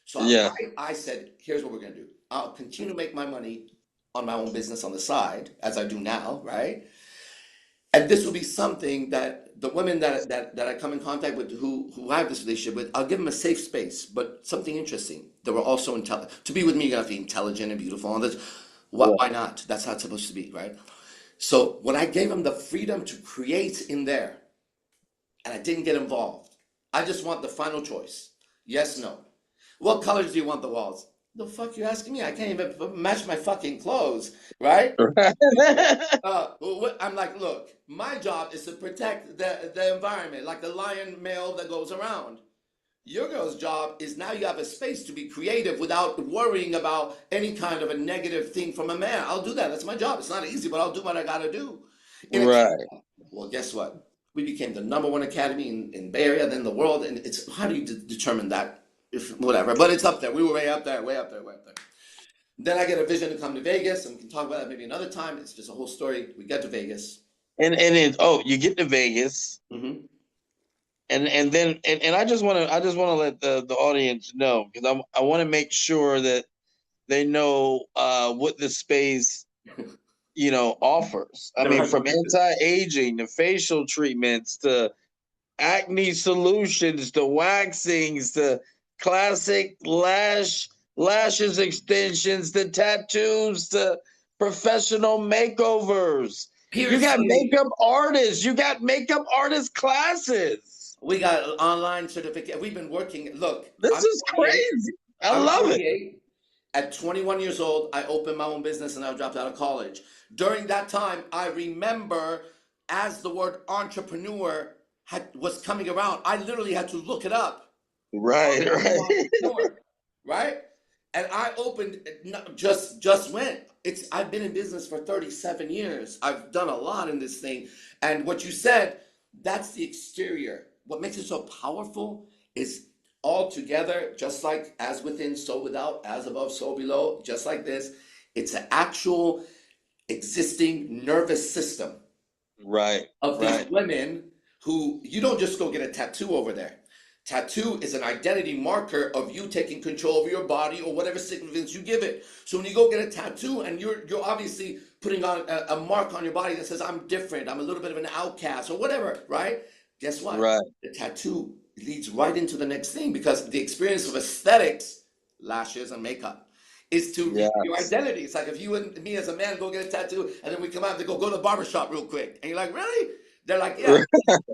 So Yeah. I said, here's what we're going to do. I'll continue to make my money on my own business on the side, as I do now, right? And this will be something that the women that I come in contact with who I have this relationship with, I'll give them a safe space, but something interesting. They were also intelligent. To be with me, you have to be intelligent and beautiful. And why not? That's how it's supposed to be, right? So when I gave them the freedom to create in there, and I didn't get involved, I just want the final choice. Yes, no. What colors do you want the walls? The fuck you asking me? I can't even match my fucking clothes, right? I'm like, look, my job is to protect the environment, like the lion male that goes around. Your girl's job is now you have a space to be creative without worrying about any kind of a negative thing from a man. I'll do that. That's my job. It's not easy, but I'll do what I gotta do. Right. Well, guess what? We became the #1 academy in Bay Area, then the world, and it's how do you determine that? Whatever, but it's up there. We were way up there, way up there, way up there. Then I get a vision to come to Vegas, and we can talk about that maybe another time. It's just a whole story. We get to Vegas. And you get to Vegas. Mm-hmm. And then I just want to let the audience know, because I want to make sure that they know what the space offers. I mean, from anti-aging to facial treatments to acne solutions to waxings to classic lashes extensions to tattoos to professional makeovers. You got makeup artists. You got makeup artist classes. We got an online certificate. We've been working. Look, this is crazy. I love it. At 21 years old, I opened my own business and I dropped out of college. During that time, I remember as the word entrepreneur was coming around, I literally had to look it up. Right. Right? And I opened, just went. I've been in business for 37 years. I've done a lot in this thing. And what you said, that's the exterior. What makes it so powerful is all together, just like as within, so without, as above, so below, just like this. It's an actual existing nervous system Right. of these Right. women who you don't just go get a tattoo over there. Tattoo is an identity marker of you taking control of your body or whatever significance you give it. So when you go get a tattoo and you're obviously putting on a mark on your body that says I'm different, I'm a little bit of an outcast or whatever, right? Guess what? Right. The tattoo leads right into the next thing because the experience of aesthetics, lashes and makeup, is to reveal your Yes. identity. It's like if you and me as a man go get a tattoo and then we come out and they go to the barber shop real quick. And you're like, really? They're like, yeah.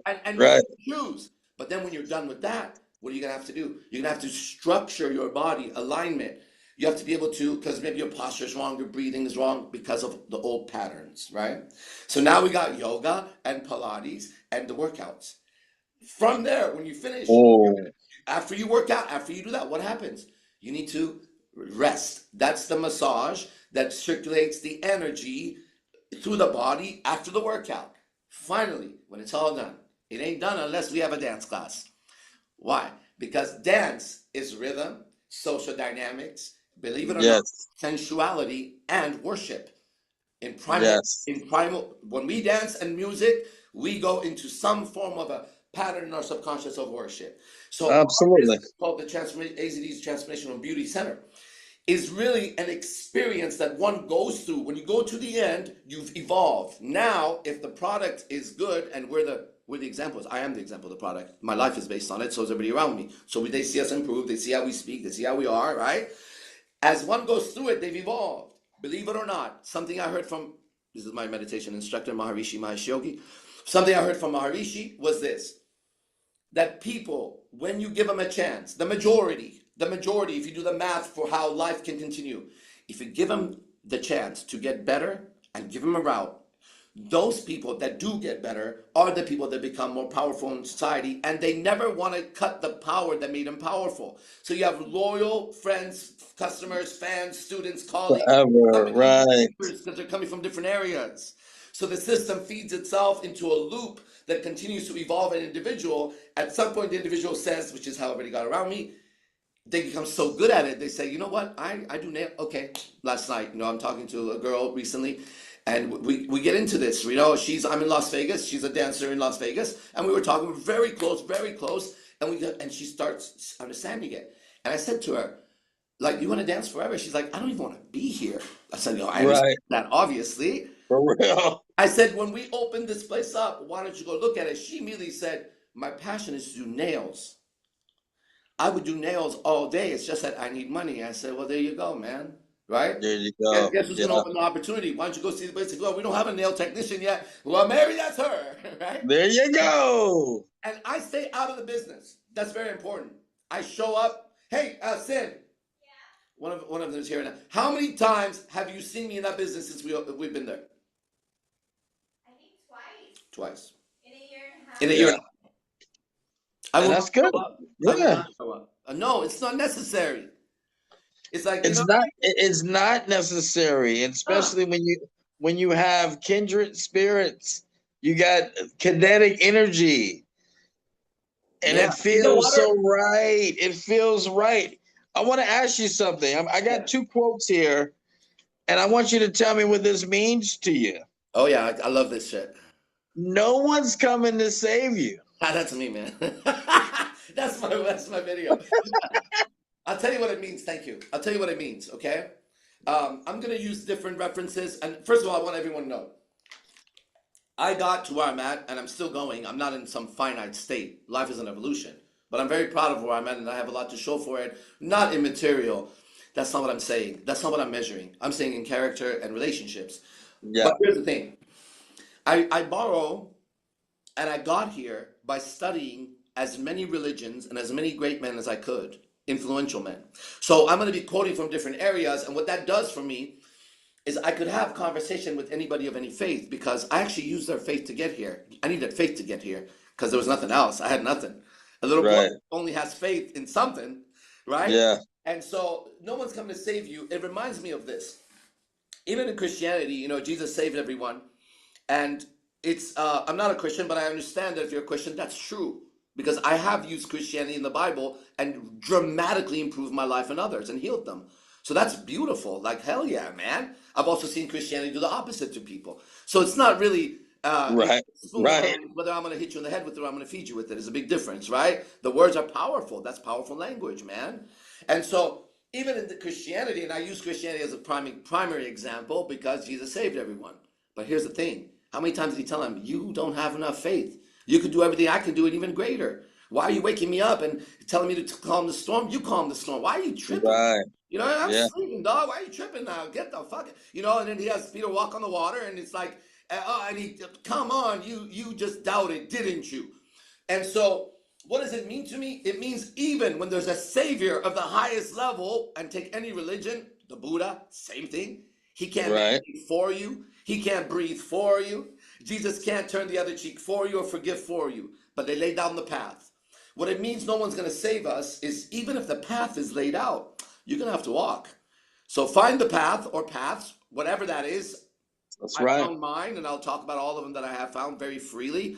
And you Right. choose. But then when you're done with that, what are you gonna have to do? You're gonna have to structure your body, alignment. You have to be able to, because maybe your posture is wrong, your breathing is wrong because of the old patterns, right? So now we got yoga and Pilates and the workouts. From there, when you finish, Oh. after you work out, after you do that, what happens? You need to rest. That's the massage that circulates the energy through the body after the workout. Finally, when it's all done, it ain't done unless we have a dance class. Why? Because dance is rhythm, social dynamics, believe it or not, Yes. sensuality, and worship. Yes. In primal, when we dance and music, we go into some form of a pattern in our subconscious of worship. So our Absolutely. business called the AZD's Transformational Beauty Center is really an experience that one goes through. When you go to the end, you've evolved. Now, if the product is good, and we're the examples, I am the example of the product. My life is based on it, so is everybody around me. So they see us improve, they see how we speak, they see how we are, right? As one goes through it, they've evolved. Believe it or not, something I heard from, this is my meditation instructor, Maharishi Mahesh Yogi. Something I heard from Maharishi was this, that people, when you give them a chance, the majority, if you do the math for how life can continue, if you give them the chance to get better and give them a route, those people that do get better are the people that become more powerful in society, and they never want to cut the power that made them powerful. So you have loyal friends, customers, fans, students, colleagues, Forever. some become Right. because they're coming from different areas. So the system feeds itself into a loop that continues to evolve an individual. At some point, the individual says, which is how everybody got around me, they become so good at it, they say, you know what, I do nail, okay. Last night, I'm talking to a girl recently, and we get into this, I'm in Las Vegas, she's a dancer in Las Vegas, and we were talking very close, and she starts understanding it. And I said to her, like, you want to dance forever? She's like, I don't even want to be here. I said, I understand Right. that, obviously. For real. I said, when we open this place up, why don't you go look at it? She immediately said, my passion is to do nails. I would do nails all day. It's just that I need money. I said, well, there you go, man. Right? There you Guess, go. guess who's Yeah. going to open the opportunity? Why don't you go see the place? Well, we don't have a nail technician yet. Well, maybe that's her. Right? There you go. And I stay out of the business. That's very important. I show up. Hey, Sin. One of them is here now. How many times have you seen me in that business since we've been there? I think twice. Twice. In a year and a half. In a year. Yeah. I will And not that's good. show up. I will Yeah. not show up. No, it's not necessary. It's like, It's not necessary, and especially when you have kindred spirits, you got kinetic energy, and yeah. it feels so right. It feels right. I want to ask you something. I got two quotes here, and I want you to tell me what this means to you. Oh yeah, I love this shit. No one's coming to save you. That's me, man. That's my video. I'll tell you what it means. Thank you. I'll tell you what it means. Okay. I'm gonna use different references, and first of all, I want everyone to know I got to where I'm at, and I'm still going. I'm not in some finite state. Life is an evolution, but I'm very proud of where I'm at, and I have a lot to show for it. Not in material. That's not what I'm saying. That's not what I'm measuring. I'm saying in character and relationships. Yeah. But here's the thing. I borrow, and I got here by studying as many religions and as many great men as I could, influential men. So I'm going to be quoting from different areas, and what that does for me is I could have conversation with anybody of any faith because I actually used their faith to get here. I needed faith to get here because there was nothing else. I had nothing. A little boy only has faith in something, right? Yeah. And so no one's coming to save you. It reminds me of this. Even in Christianity, you know, Jesus saved everyone. And it's, I'm not a Christian, but I understand that if you're a Christian, that's true. Because I have used Christianity in the Bible and dramatically improved my life and others and healed them. So that's beautiful. Like, hell yeah, man. I've also seen Christianity do the opposite to people. So it's not really Right. Right. whether I'm going to hit you in the head with it or I'm going to feed you with it is a big difference, right? The words are powerful. That's powerful language, man. And so even in the Christianity, and I use Christianity as a primary example because Jesus saved everyone. But here's the thing. How many times did he tell him, you don't have enough faith? You could do everything I can do and even greater. Why are you waking me up and telling me to calm the storm? You calm the storm. Why are you tripping? Right. You know, I'm Yeah. sleeping, dog. Why are you tripping now? Get the fuck, you know. And then he has Peter walk on the water, and it's like, and he, come on, you just doubted, didn't you? And so, what does it mean to me? It means even when there's a savior of the highest level, and take any religion, the Buddha, same thing. He can't Right. make for you. He can't breathe for you. Jesus can't turn the other cheek for you or forgive for you. But they lay down the path. What it means no one's going to save us is even if the path is laid out, you're going to have to walk. So find the path or paths, whatever that is. That's I right. found mine, and I'll talk about all of them that I have found very freely.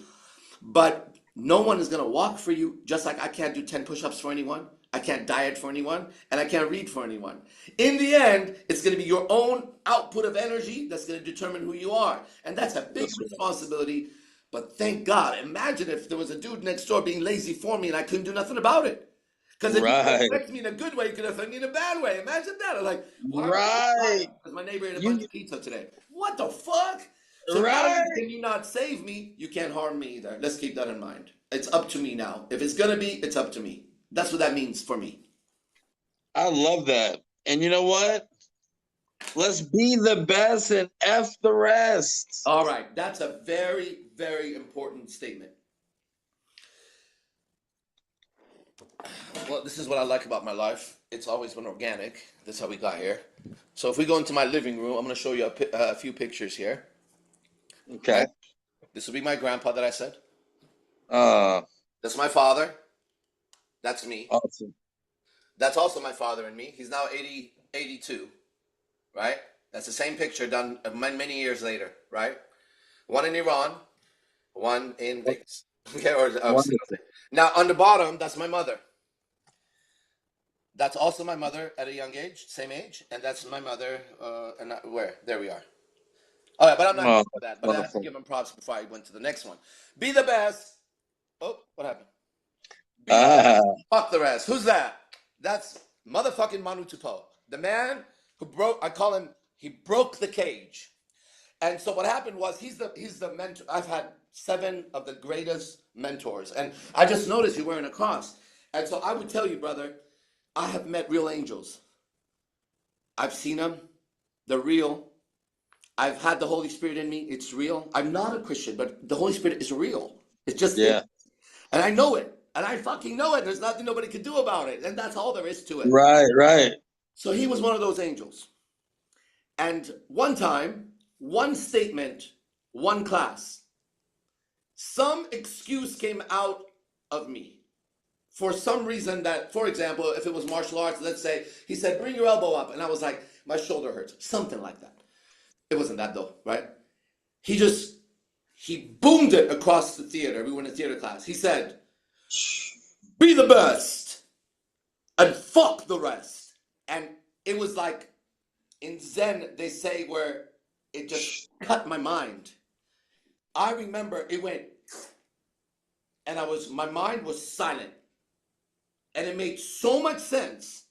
But no one is going to walk for you, just like I can't do 10 push-ups for anyone. I can't diet for anyone, and I can't read for anyone. In the end, it's going to be your own output of energy that's going to determine who you are. And that's a big That's right. responsibility. But thank God, imagine if there was a dude next door being lazy for me and I couldn't do nothing about it. Because if you Right. could affect me in a good way, you could affect me in a bad way. Imagine that. I'm like, why? Right. Because my neighbor ate a You bunch of pizza today. What the fuck? So not right. only can you not save me, you can't harm me either. Let's keep that in mind. It's up to me now. If it's gonna be, it's up to me. That's what that means for me. I love that. And you know what? Let's be the best and F the rest. All right, that's a very, very important statement. Well, this is what I like about my life. It's always been organic. That's how we got here. So if we go into my living room, I'm going to show you a few pictures here. Okay. Right? This will be my grandpa that I said. Uh, That's my father. That's me. awesome. That's also my father and me. He's now 82, right? That's the same picture done many years later, right? One in Iran, one in Vegas. Okay, Wonderful. now on the bottom, that's my mother. That's also my mother at a young age, same age, and that's my mother. And where? There we are. All right, but I'm not Oh, going to that. But I have to wonderful. give him props before I went to the next one. Be the best. Oh, what happened? Be the Ah, best. Fuck the rest. Who's that? That's motherfucking Manu Tupo, the man who broke. I call him. He broke the cage. And so what happened was he's the mentor. I've had 7 of the greatest mentors, and I just noticed you're wearing a cross. And so I would tell you, brother, I have met real angels. I've seen them. They're real. I've had the Holy Spirit in me. It's real. I'm not a Christian, but the Holy Spirit is real. It's just yeah. and I know it. And I fucking know it. There's nothing nobody can do about it. And that's all there is to it. Right. Right. So he was one of those angels. And one time, one statement, one class, some excuse came out of me for some reason that, for example, if it was martial arts, let's say, he said, bring your elbow up. And I was like, my shoulder hurts. Something like that. It wasn't that though, right? He boomed it across the theater. We were in a theater class. He said, be the best and fuck the rest. And it was like, in Zen, they say where it just cut my mind. I remember it went, and my mind was silent. And it made so much sense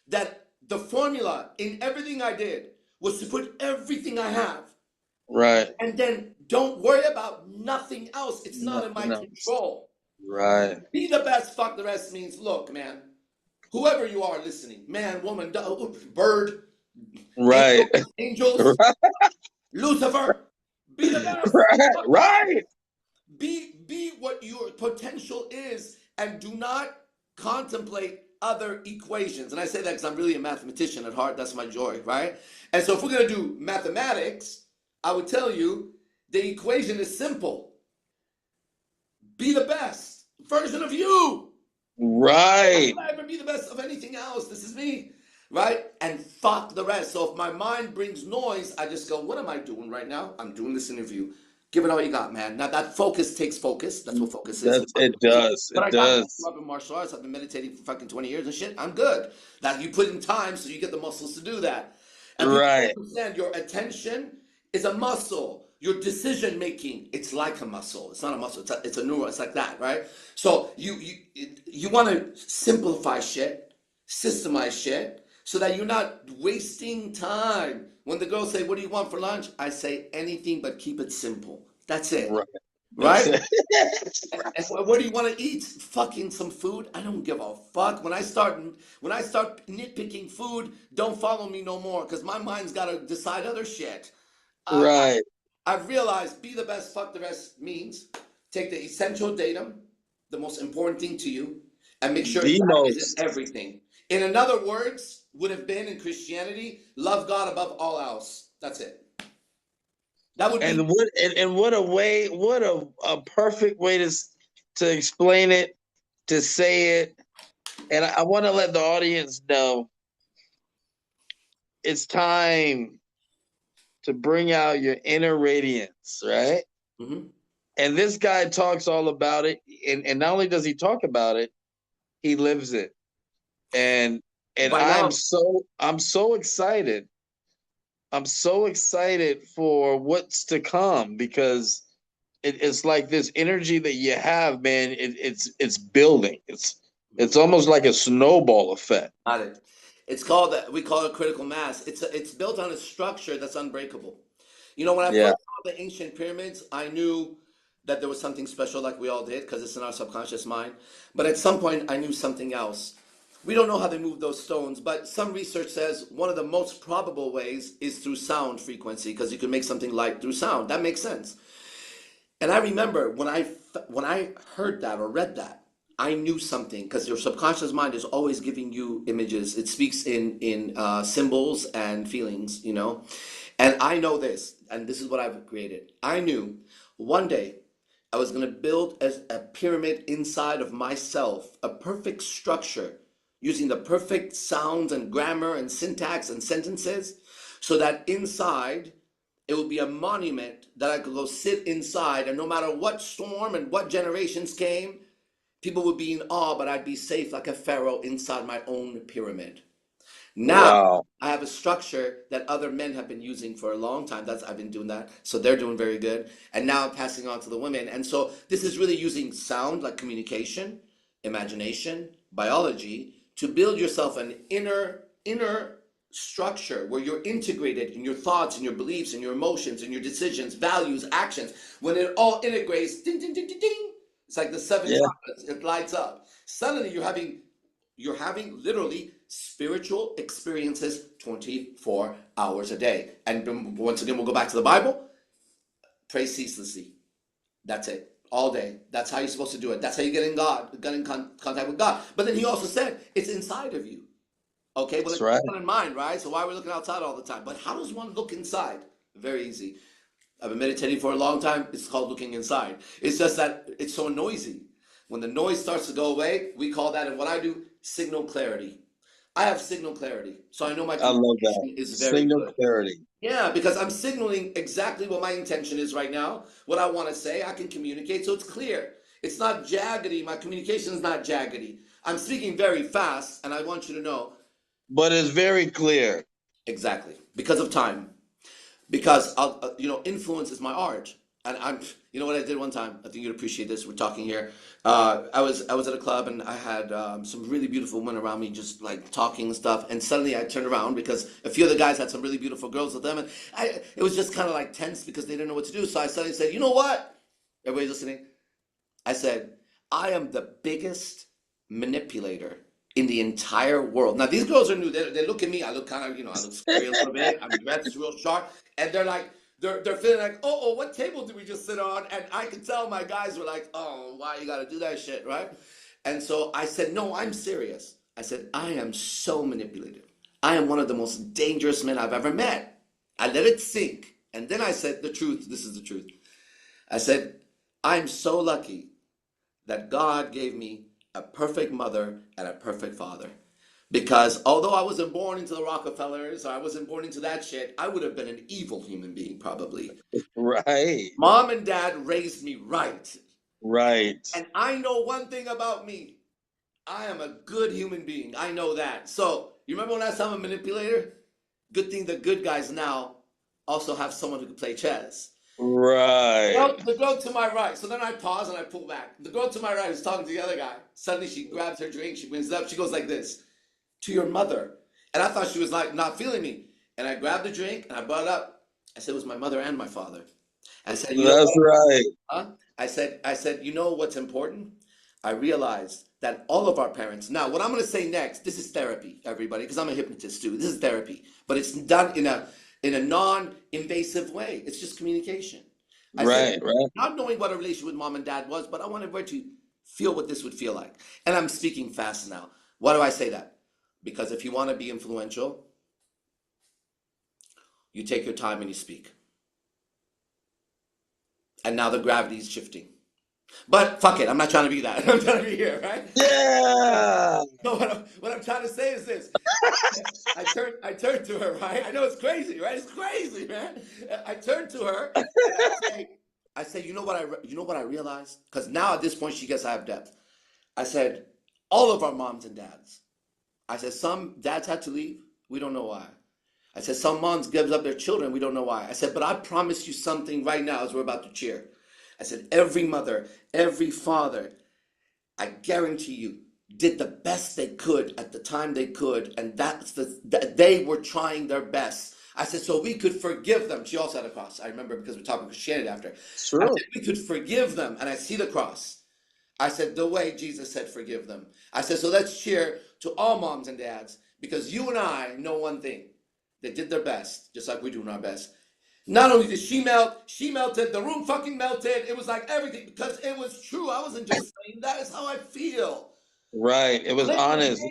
that the formula in everything I did was to put everything I have. Right. And then don't worry about nothing else. It's not in my Nothing else. control. Right. Be the best, fuck the rest means, look, man, whoever you are listening, man, woman, bird, Right. angels, Lucifer, be the best. Right. Right. Be what your potential is, and do not contemplate other equations. And I say that because I'm really a mathematician at heart. That's my joy, right? And so if we're going to do mathematics, I would tell you the equation is simple. Be the best version of you. Right. I'll never be the best of anything else. This is me, right? And fuck the rest. So if my mind brings noise, I just go, what am I doing right now? I'm doing this interview. Give it all you got, man. Now that focus takes focus. That's what focus is. It does. But It I got it. I does. grew up in martial arts. I've been meditating for fucking 20 years and shit. I'm good. That you put in time so you get the muscles to do that. And people Right. don't understand your attention is a muscle. Your decision making, it's like a muscle. It's not a muscle. It's a neural. It's like that, right? So you want to simplify shit, systemize shit, so that you're not wasting time. When the girls say, "What do you want for lunch?" I say anything but keep it simple. That's it, Right. That's right? it. And what do you want to eat? Fucking some food? I don't give a fuck. When I start nitpicking food, don't follow me no more, because my mind's got to decide other shit. Right. I've realized be the best, fuck the rest means take the essential datum, the most important thing to you, and make sure The that is in most. everything. In other words, would have been in Christianity, love God above all else. That's it. That would be. And what a way, what a perfect way to explain it, to say it. And I want to let the audience know it's time to bring out your inner radiance, right? Mhm. And this guy talks all about it. And not only does he talk about it, he lives it. And By now, I'm so excited. I'm so excited for what's to come, because it's like this energy that you have, man. It's building. It's almost like a snowball effect. got it. It's called we call it critical mass. It's built on a structure that's unbreakable. You know, when I Yeah. first saw the ancient pyramids, I knew that there was something special, like we all did, because it's in our subconscious mind. But at some point, I knew something else. We don't know how they moved those stones, but some research says one of the most probable ways is through sound frequency, because you can make something light through sound. That makes sense. And I remember when I heard that or read that, I knew something, because your subconscious mind is always giving you images. It speaks in symbols and feelings, you know. And I know this, and this is what I've created. I knew one day I was going to build a pyramid inside of myself, a perfect structure using the perfect sounds and grammar and syntax and sentences, so that inside it would be a monument that I could go sit inside, and no matter what storm and what generations came, people would be in awe, but I'd be safe like a pharaoh inside my own pyramid. Now Wow. I have a structure that other men have been using for a long time. I've been doing that, so they're doing very good. And now I'm passing on to the women. And so this is really using sound, like communication, imagination, biology, to build yourself an inner structure where you're integrated in your thoughts and your beliefs and your emotions and your decisions, values, actions. When it all integrates, ding ding ding ding ding. It's like the seven Yeah. chakras. It lights up. Suddenly you're having literally spiritual experiences 24 hours a day. And once again, we'll go back to the Bible. Pray ceaselessly. That's it. All day. That's how you're supposed to do it. That's how you get in contact with God. But then he also said it's inside of you. Okay, well, That's it's right. not in mind, right? So why are we looking outside all the time? But how does one look inside? Very easy. I've been meditating for a long time. It's called looking inside. It's just that it's so noisy. When the noise starts to go away, we call that, and what I do, signal clarity. I have signal clarity, so I know my I love that. communication is very Signal good. clarity. Yeah, because I'm signaling exactly what my intention is right now, what I want to say. I can communicate, so it's clear. It's not jaggedy. My communication is not jaggedy. I'm speaking very fast, and I want you to know But it's very clear. exactly because of time. Because influence is my art. And you know what I did one time? I think you'd appreciate this. We're talking here. I was at a club, and I had some really beautiful women around me, just like talking and stuff. And suddenly I turned around, because a few of the guys had some really beautiful girls with them, and it was just kind of like tense because they didn't know what to do. So I suddenly said, "You know what? Everybody listening?" I said, "I am the biggest manipulator in the entire world." Now these girls are new. They look at me. I look kind of, I look scary a little bit. I'm dressed real sharp, and they're like, they're feeling like, oh, what table did we just sit on? And I could tell my guys were like, oh, why you got to do that shit, right? And so I said, no, I'm serious. I said, I am so manipulative. I am one of the most dangerous men I've ever met. I let it sink, and then I said the truth. This is the truth. I said, I'm so lucky that God gave me a perfect mother and a perfect father. Because although I wasn't born into the Rockefellers or I wasn't born into that shit, I would have been an evil human being probably. Right. Mom and dad raised me right. Right. And I know one thing about me. I am a good human being. I know that. So, you remember when I said I'm a manipulator? Good thing the good guys now also have someone who can play chess. Right. The girl to my right. So then I pause and I pull back. The girl to my right who's talking to the other guy. Suddenly she grabs her drink. She brings it up. She goes like this. To your mother. And I thought she was like not feeling me. And I grabbed the drink and I brought it up. I said it was my mother and my father. I said, you know That's what? right. Huh? I said, you know what's important? I realized that all of our parents. Now, what I'm going to say next, this is therapy, everybody, because I'm a hypnotist too. This is therapy, but it's done in a non-invasive way. It's just communication. I said, Right. not knowing what a relationship with mom and dad was, but I wanted her to feel what this would feel like. And I'm speaking fast now. Why do I say that? Because if you want to be influential, you take your time and you speak. And now the gravity is shifting. But fuck it, I'm not trying to be that. I'm trying to be here, right? Yeah. No, what I'm trying to say is this. I turned to her, right? I know it's crazy, right? It's crazy, man. I turned to her and I say, you know what I realized? Because now at this point she gets I have depth. I said, all of our moms and dads. I said, some dads had to leave. We don't know why. I said, some moms gives up their children. We don't know why. I said, but I promise you something right now as we're about to cheer. I said, every mother, every father, I guarantee you, did the best they could at the time they could, and they were trying their best. I said, so we could forgive them. She also had a cross. I remember because we're talking Christianity after. True. I said, we could forgive them, and I see the cross. I said, the way Jesus said, forgive them. I said, so let's cheer to all moms and dads, because you and I know one thing. They did their best, just like we're doing our best. Not only did she melt, she melted, the room fucking melted. It was like everything, because it was true. I wasn't just saying that is how I feel. Right. It was honest.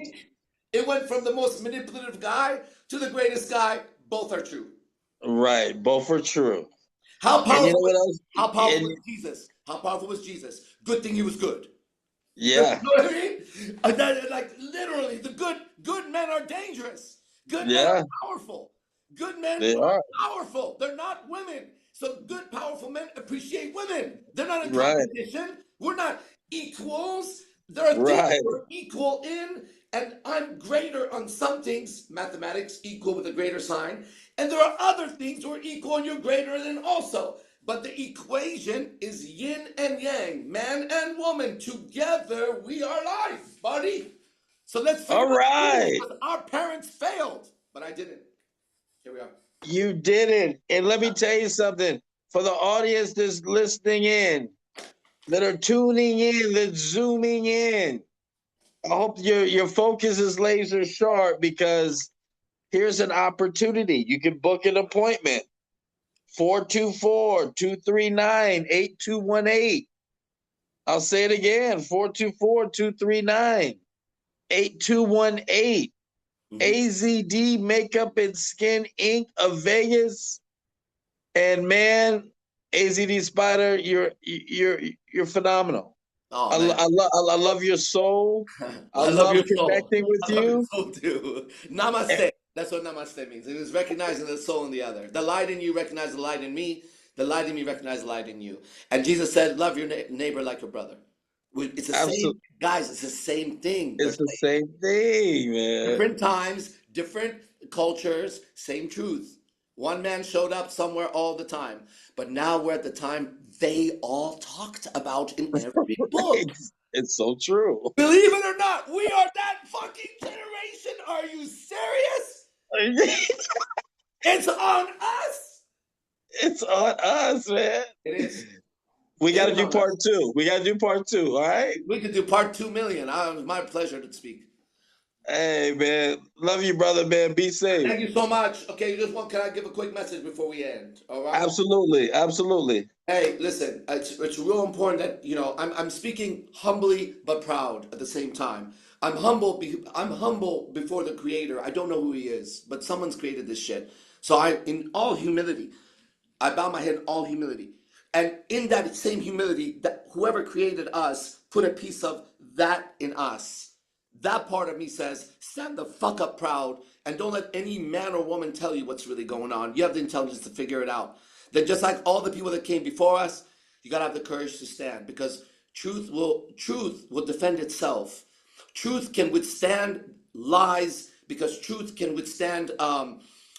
It went from the most manipulative guy to the greatest guy. Both are true. Right. Both are true. How And you know powerful, what else? how powerful And was Jesus? How powerful was Jesus? Good thing he was good. You yeah. know what I mean? Like literally, the good men are dangerous. Good men Yeah. are powerful. Good men They are are. powerful. They're not women. So good, powerful men appreciate women. They're not in Right. competition. We're not equals. There are things Right. we're equal in, and I'm greater on some things, mathematics equal with a greater sign, and there are other things we're equal and you're greater than also. But the equation is yin and yang, man and woman. Together we are life, buddy. So let's figure All out right. because our parents failed, but I didn't. Here we are. You did it. And let me tell you something. For the audience that's listening in, that are tuning in, that's zooming in, I hope your focus is laser sharp, because here's an opportunity. You can book an appointment. 424-239-8218. I'll say it again, 424-239-8218. AZD Makeup and Skin Inc. of Vegas. And man, AZD Spider, you're phenomenal. Oh I man, love your soul. I I love love your soul. connecting with I love your you. soul too. Namaste. That's what namaste means. It was recognizing the soul in the other. The light in you recognize the light in me. The light in me recognize the light in you. And Jesus said, "Love your neighbor like your brother." It's the same, Absolutely. guys. It's the same thing. They're It's the same thing, man. different times, different cultures, same truth. One man showed up somewhere all the time, but now we're at the time they all talked about in every book. It's so true. Believe it or not, we are that fucking generation. Are you serious? It's on us. It's on us, man. It is. We got to It is do on part us. two. We got to do part two. All right. We could do part 2 million. It was my pleasure to speak. Hey, man. Love you, brother, man. Be safe. Thank you so much. Okay, can I give a quick message before we end? All right. Absolutely. Absolutely. Hey, listen, it's real important that I'm speaking humbly but proud at the same time. I'm humble before the creator. I don't know who he is, but someone's created this shit. So in all humility, I bow my head in all humility. And in that same humility, that whoever created us put a piece of that in us, that part of me says, stand the fuck up proud and don't let any man or woman tell you what's really going on. You have the intelligence to figure it out. That just like all the people that came before us, you gotta have the courage to stand because truth will defend itself. Truth can withstand lies because truth can withstand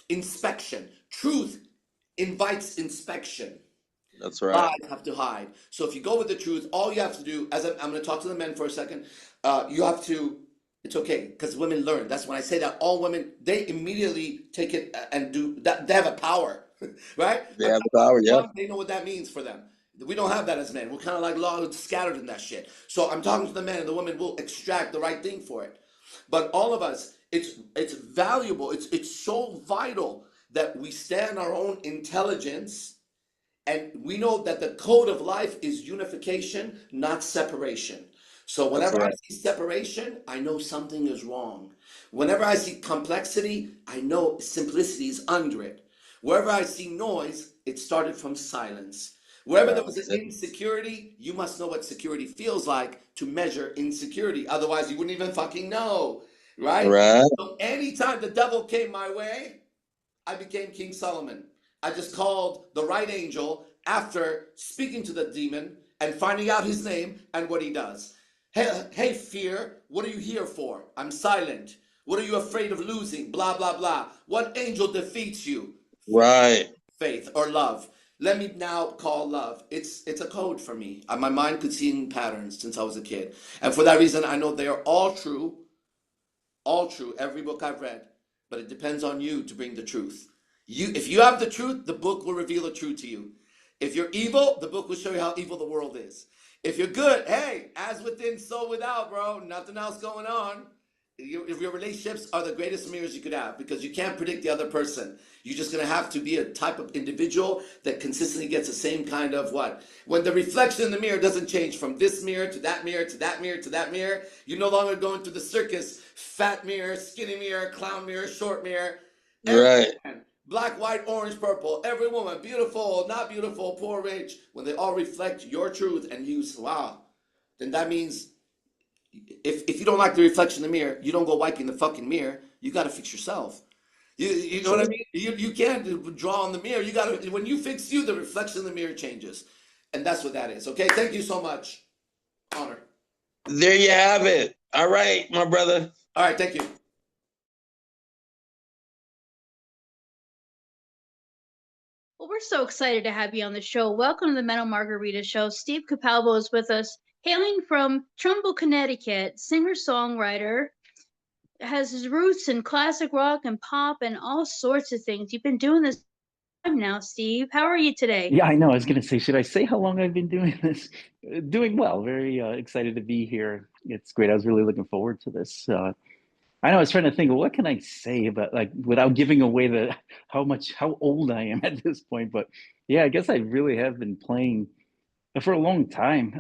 inspection. Truth invites inspection. That's right. Lies have to hide. So if you go with the truth, all you have to do, as I'm going to talk to the men for a second, you have to, it's okay, because women learn. That's when I say that all women, they immediately take it and do that. They have a power, right? They have power, yeah. They know what that means for them. We don't have that as men. We're kind of like scattered in that shit. So I'm talking to the men, and the women will extract the right thing for it. But all of us, it's valuable. It's so vital that we stand our own intelligence, and we know that the code of life is unification, not separation. So whenever right. I see separation, I know something is wrong. Whenever I see complexity, I know simplicity is under it. Wherever I see noise, it started from silence. Wherever there was an insecurity, you must know what security feels like to measure insecurity. Otherwise, you wouldn't even fucking know, right? Right. So anytime the devil came my way, I became King Solomon. I just called the right angel after speaking to the demon and finding out his name and what he does. Hey, fear, what are you here for? I'm silent. What are you afraid of losing? Blah, blah, blah. What angel defeats you? Right. Faith or love. Let me now call love. It's a code for me. My mind could see in patterns since I was a kid. And for that reason, I know they are all true. All true. Every book I've read. But it depends on you to bring the truth. If you have the truth, the book will reveal the truth to you. If you're evil, the book will show you how evil the world is. If you're good, hey, as within, so without, bro. Nothing else going on. If your relationships are the greatest mirrors you could have, because you can't predict the other person. You're just going to have to be a type of individual that consistently gets the same kind of what? When the reflection in the mirror doesn't change from this mirror to that mirror to that mirror to that mirror, you're no longer going through the circus, fat mirror, skinny mirror, clown mirror, short mirror. Right. Black, white, orange, purple, every woman, beautiful, not beautiful, poor, rich, when they all reflect your truth and you say, wow, then that means if you don't like the reflection in the mirror, you don't go wiping the fucking mirror. You got to fix yourself. You know what I mean? You can't draw on the mirror. You got to, when you fix you, the reflection in the mirror changes. And that's what that is. Okay. Thank you so much. Honor. There you have it. All right, my brother. All right. Thank you. Well, we're so excited to have you on the show. Welcome to the Metal Margarita Show. Steve Capalbo is with us, hailing from Trumbull, Connecticut, singer-songwriter, has his roots in classic rock and pop and all sorts of things. You've been doing this time now, Steve. How are you today? Yeah, I know. I was going to say, should I say how long I've been doing this? Doing well. Very excited to be here. It's great. I was really looking forward to this. I know I was trying to think, well, what can I say about like without giving away how old I am at this point. But yeah, I guess I really have been playing for a long time.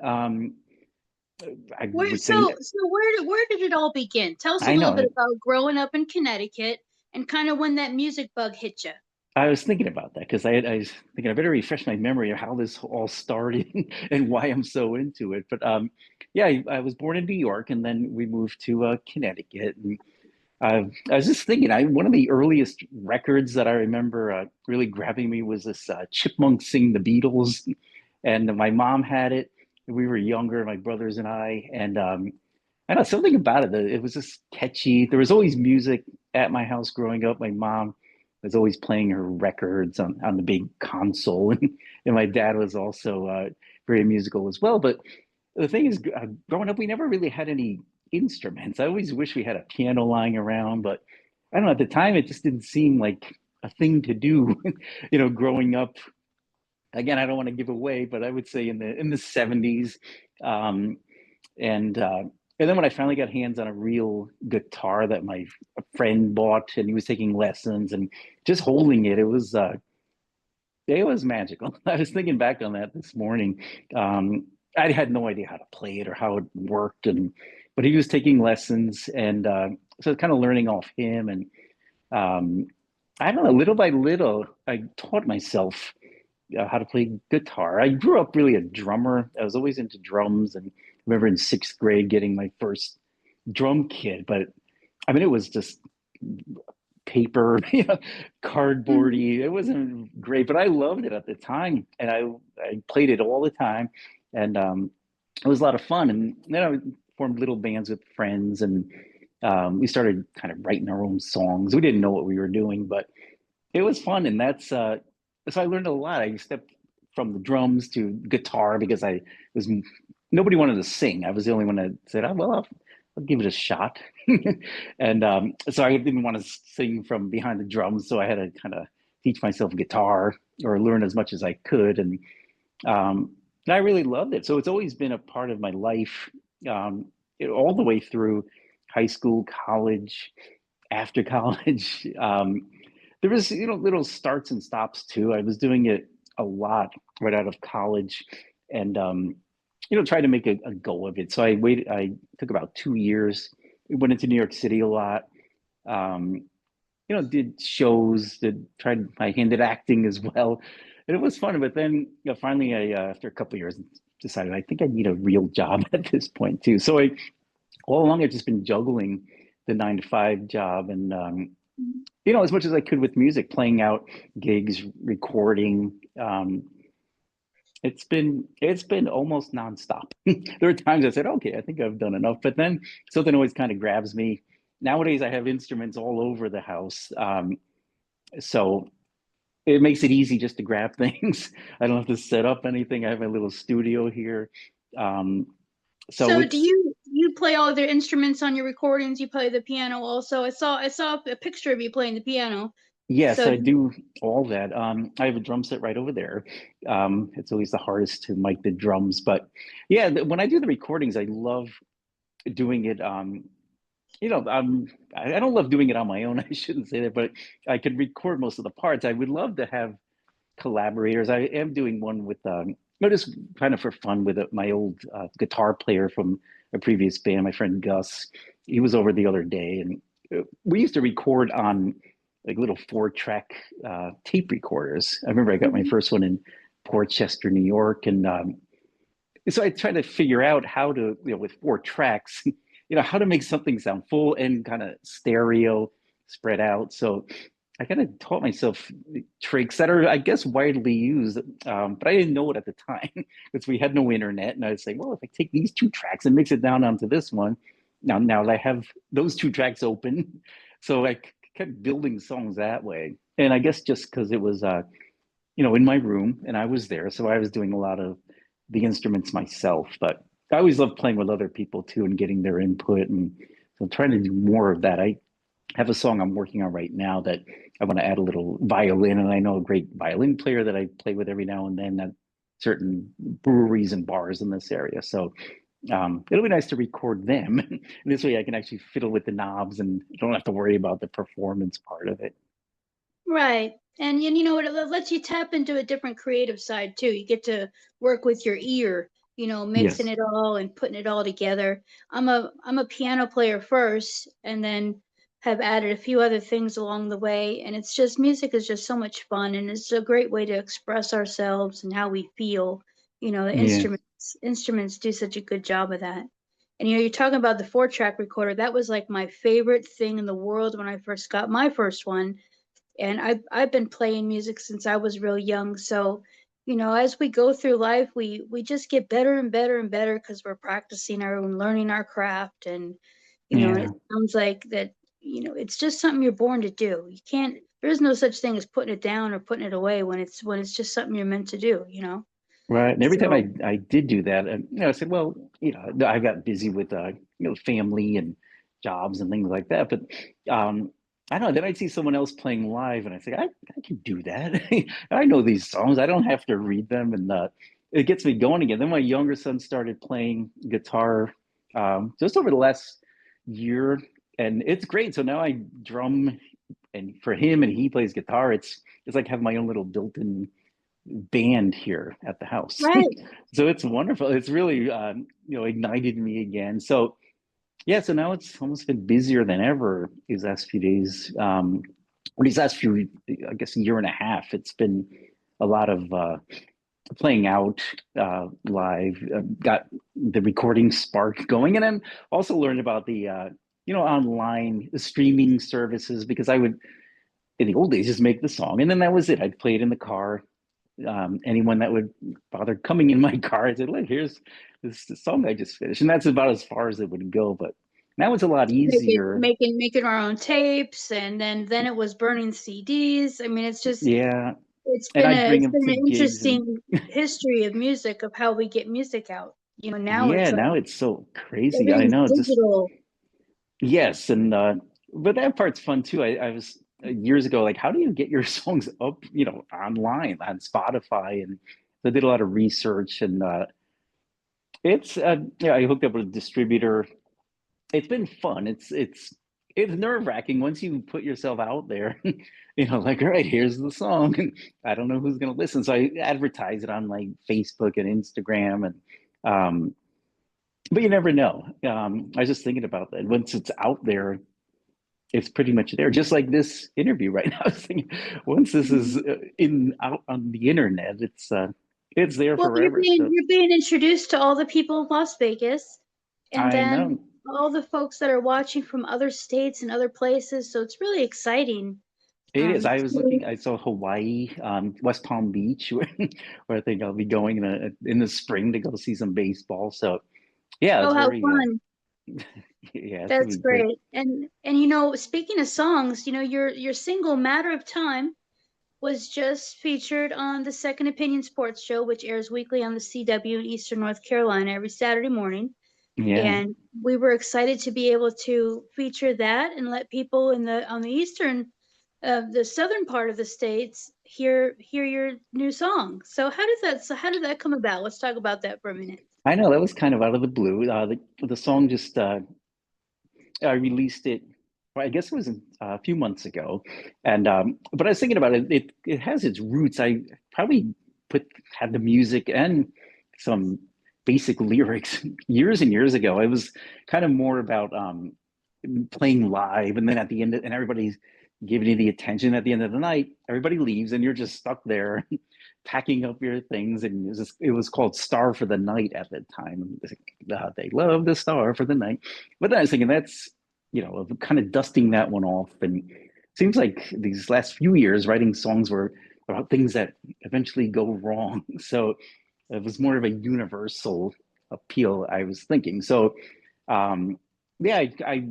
I would say Where did it all begin? Tell us a I little know. bit about growing up in Connecticut and kind of when that music bug hit you. I was thinking about that because I was thinking I better refresh my memory of how this all started and why I'm so into it. But yeah, I was born in New York and then we moved to Connecticut. And I was just thinking, one of the earliest records that I remember really grabbing me was this Chipmunks Sing the Beatles, and my mom had it. We were younger, my brothers and and I know something about it. It was just catchy. There was always music at my house growing up. My mom was always playing her records on the big console, and my dad was also very musical as well. But the thing is, growing up, we never really had any instruments. I always wish we had a piano lying around, but I don't know. At the time, it just didn't seem like a thing to do. Growing up. Again, I don't want to give away, but I would say in the 70s, um, and then when I finally got hands on a real guitar that my friend bought, and he was taking lessons, and just holding it was magical. I was thinking back on that this morning. I had no idea how to play it or how it worked, but he was taking lessons, and so kind of learning off him, and I don't know, little by little, I taught myself how to play guitar. I grew up really a drummer. I was always into drums, and remember in sixth grade getting my first drum kit, but I mean, it was just paper, Mhm. cardboardy. It wasn't great, but I loved it at the time, and I played it all the time, and it was a lot of fun. And then I formed little bands with friends, and we started kind of writing our own songs. We didn't know what we were doing, but it was fun, and that's so I learned a lot. I stepped from the drums to guitar because I was nobody wanted to sing. I was the only one that said, "Oh well, I'll give it a shot." And so I didn't want to sing from behind the drums, so I had to kind of teach myself guitar or learn as much as I could, um, and I really loved it. So it's always been a part of my life, all the way through high school, college, after college. There was, little starts and stops too. I was doing it a lot right out of college, and tried to make a go of it. So I waited. I took about 2 years. Went into New York City a lot. Um, did shows. Did tried my hand at acting as well, and it was fun. But then, finally, I after a couple of years, decided I think I need a real job at this point too. So all along I've just been juggling the 9 to 5 job, and as much as I could with music, playing out gigs, recording. It's been almost nonstop. There are times I said, okay, I think I've done enough, but then something always kind of grabs me. Nowadays, I have instruments all over the house, so it makes it easy just to grab things. I don't have to set up anything. I have my little studio here, um, so So do it's you play all their instruments on your recordings? You play the piano also. I saw a picture of you playing the piano. yes, So I do you, do all that. I have a drum set right over there. It's always the hardest to mic the drums, but yeah, when I do the recordings, I love doing it. I don't love doing it on my own. I shouldn't say that, but I can record most of the parts. I would love to have collaborators. I am doing one with, just kind of for fun with my old guitar player from a previous band, my friend Gus. He was over the other day, and we used to record on like little 4-track tape recorders. I remember I got my Mhm. first one in Port Chester, New York, and so I tried to figure out how to, with 4 tracks, how to make something sound full and kind of stereo spread out. So I kind of taught myself tricks that are, I guess, widely used, but I didn't know it at the time because we had no internet. And I would say, well, if I take these 2 tracks and mix it down onto this one, now I have those 2 tracks open. So I kept building songs that way. And I guess just because it was, in my room and I was there, so I was doing a lot of the instruments myself. But I always love playing with other people too and getting their input. And so I'm trying to do more of that. I have a song I'm working on right now that I want to add a little violin, and I know a great violin player that I play with every now and then at certain breweries and bars in this area. So it'll be nice to record them. And this way I can actually fiddle with the knobs and don't have to worry about the performance part of it. Right. And you know what? It lets you tap into a different creative side too. You get to work with your ear, mixing Yes. it all and putting it all together. I'm a piano player first, and then have added a few other things along the way. And it's just music is just so much fun, and it's a great way to express ourselves and how we feel. The Yeah. instruments do such a good job of that. And you're talking about the 4-track recorder. That was like my favorite thing in the world when I first got my first one, and I've been playing music since I was real young. So, as we go through life, we just get better and better and better because we're practicing our own, learning our craft, and and Yeah. it sounds like that. It's just something you're born to do. You can't. There is no such thing as putting it down or putting it away when it's just something you're meant to do. Right. And every time So I did do that, and I said, well, I got busy with family and jobs and things like that. But I don't know. Then I'd see someone else playing live, and I say, I can do that. I know these songs. I don't have to read them, and it gets me going again. Then my younger son started playing guitar just over the last year, and it's great. So now I drum, and for him, and he plays guitar. It's like having my own little built-in band here at the house. right. So it's wonderful. It's really ignited me again. So yeah, so now it's almost been busier than ever these last few days. Or these last few, I guess, a year and a half. It's been a lot of playing out live, got the recording spark going, and then also learned about the online streaming services, because I would in the old days just make the song and then that was it. I'd play it in the car. Anyone that would bother coming in my car, I said, look, here's this song I just finished, and that's about as far as it would go. But now it's a lot easier. Making our own tapes, and then it was burning CDs. I mean, it's just Yeah, it's and been I'd bring it's them been to an gigs, and interesting history of music, of how we get music out. Now yeah, it's now it's so crazy. I everything's know, just digital. yes, and but that part's fun too. I was years ago, like, how do you get your songs up, online on Spotify? And I did a lot of research, and it's yeah, I hooked up with a distributor. It's been fun. It's nerve-wracking once you put yourself out there. Like, all right, here's the song, and I don't know who's gonna listen. So I advertise it on like Facebook and Instagram, and but you never know. I was just thinking about that. Once it's out there, it's pretty much there. Just like this interview right now. I was thinking, once this is in out on the internet, it's there Well, you're forever. being So you're being introduced to all the people of Las Vegas, and I then know all the folks that are watching from other states and other places. So it's really exciting. it is. I was To- looking. I saw Hawaii, West Palm Beach, where I think I'll be going in the spring to go see some baseball. So yeah, oh, it's how very fun! yeah, it's gonna That's be great. great. And speaking of songs, your single "Matter of Time" was just featured on the Second Opinion Sports Show, which airs weekly on the CW in Eastern North Carolina every Saturday morning. Yeah, And we were excited to be able to feature that and let people on the eastern, the southern part of the states hear your new song. So how did that come about? Let's talk about that for a minute. I know that was kind of out of the blue. The song just I released it. Well, I guess it was a few months ago, and but I was thinking about it. It has its roots. I probably had the music and some basic lyrics years and years ago. It was kind of more about playing live, and then at the end, and everybody's giving you the attention. At the end of the night, everybody leaves, and you're just stuck there packing up your things. And it was called Star for the Night at the time. They love the Star for the Night. But then I was thinking, that's, kind of dusting that one off. And it seems like these last few years, writing songs were about things that eventually go wrong. So it was more of a universal appeal, I was thinking. So yeah, I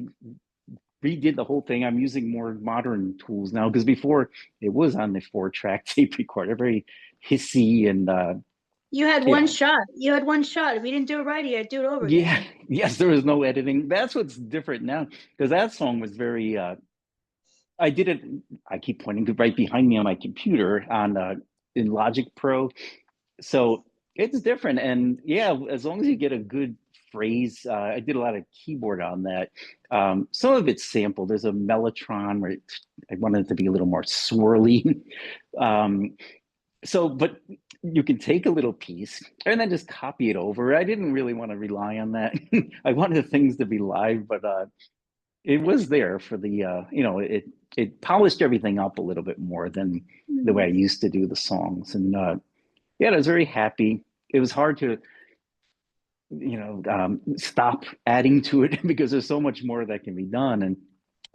redid the whole thing. I'm using more modern tools now, because before it was on the 4-track tape recorder, very hissy, and You had you one know, shot. You had one shot. If you didn't do it right, you had to do it over again. yeah, yes, there was no editing. That's what's different now, because that song was very. I did it. I keep pointing to right behind me on my computer on in Logic Pro, so it's different. And yeah, as long as you get a good phrase, I did a lot of keyboard on that. Some of it's sampled. There's a mellotron where I wanted it to be a little more swirly. um, but you can take a little piece and then just copy it over. I didn't really want to rely on that. I wanted things to be live, but it was there for the it polished everything up a little bit more than the way I used to do the songs. And yeah, I was very happy. It was hard to stop adding to it because there's so much more that can be done. And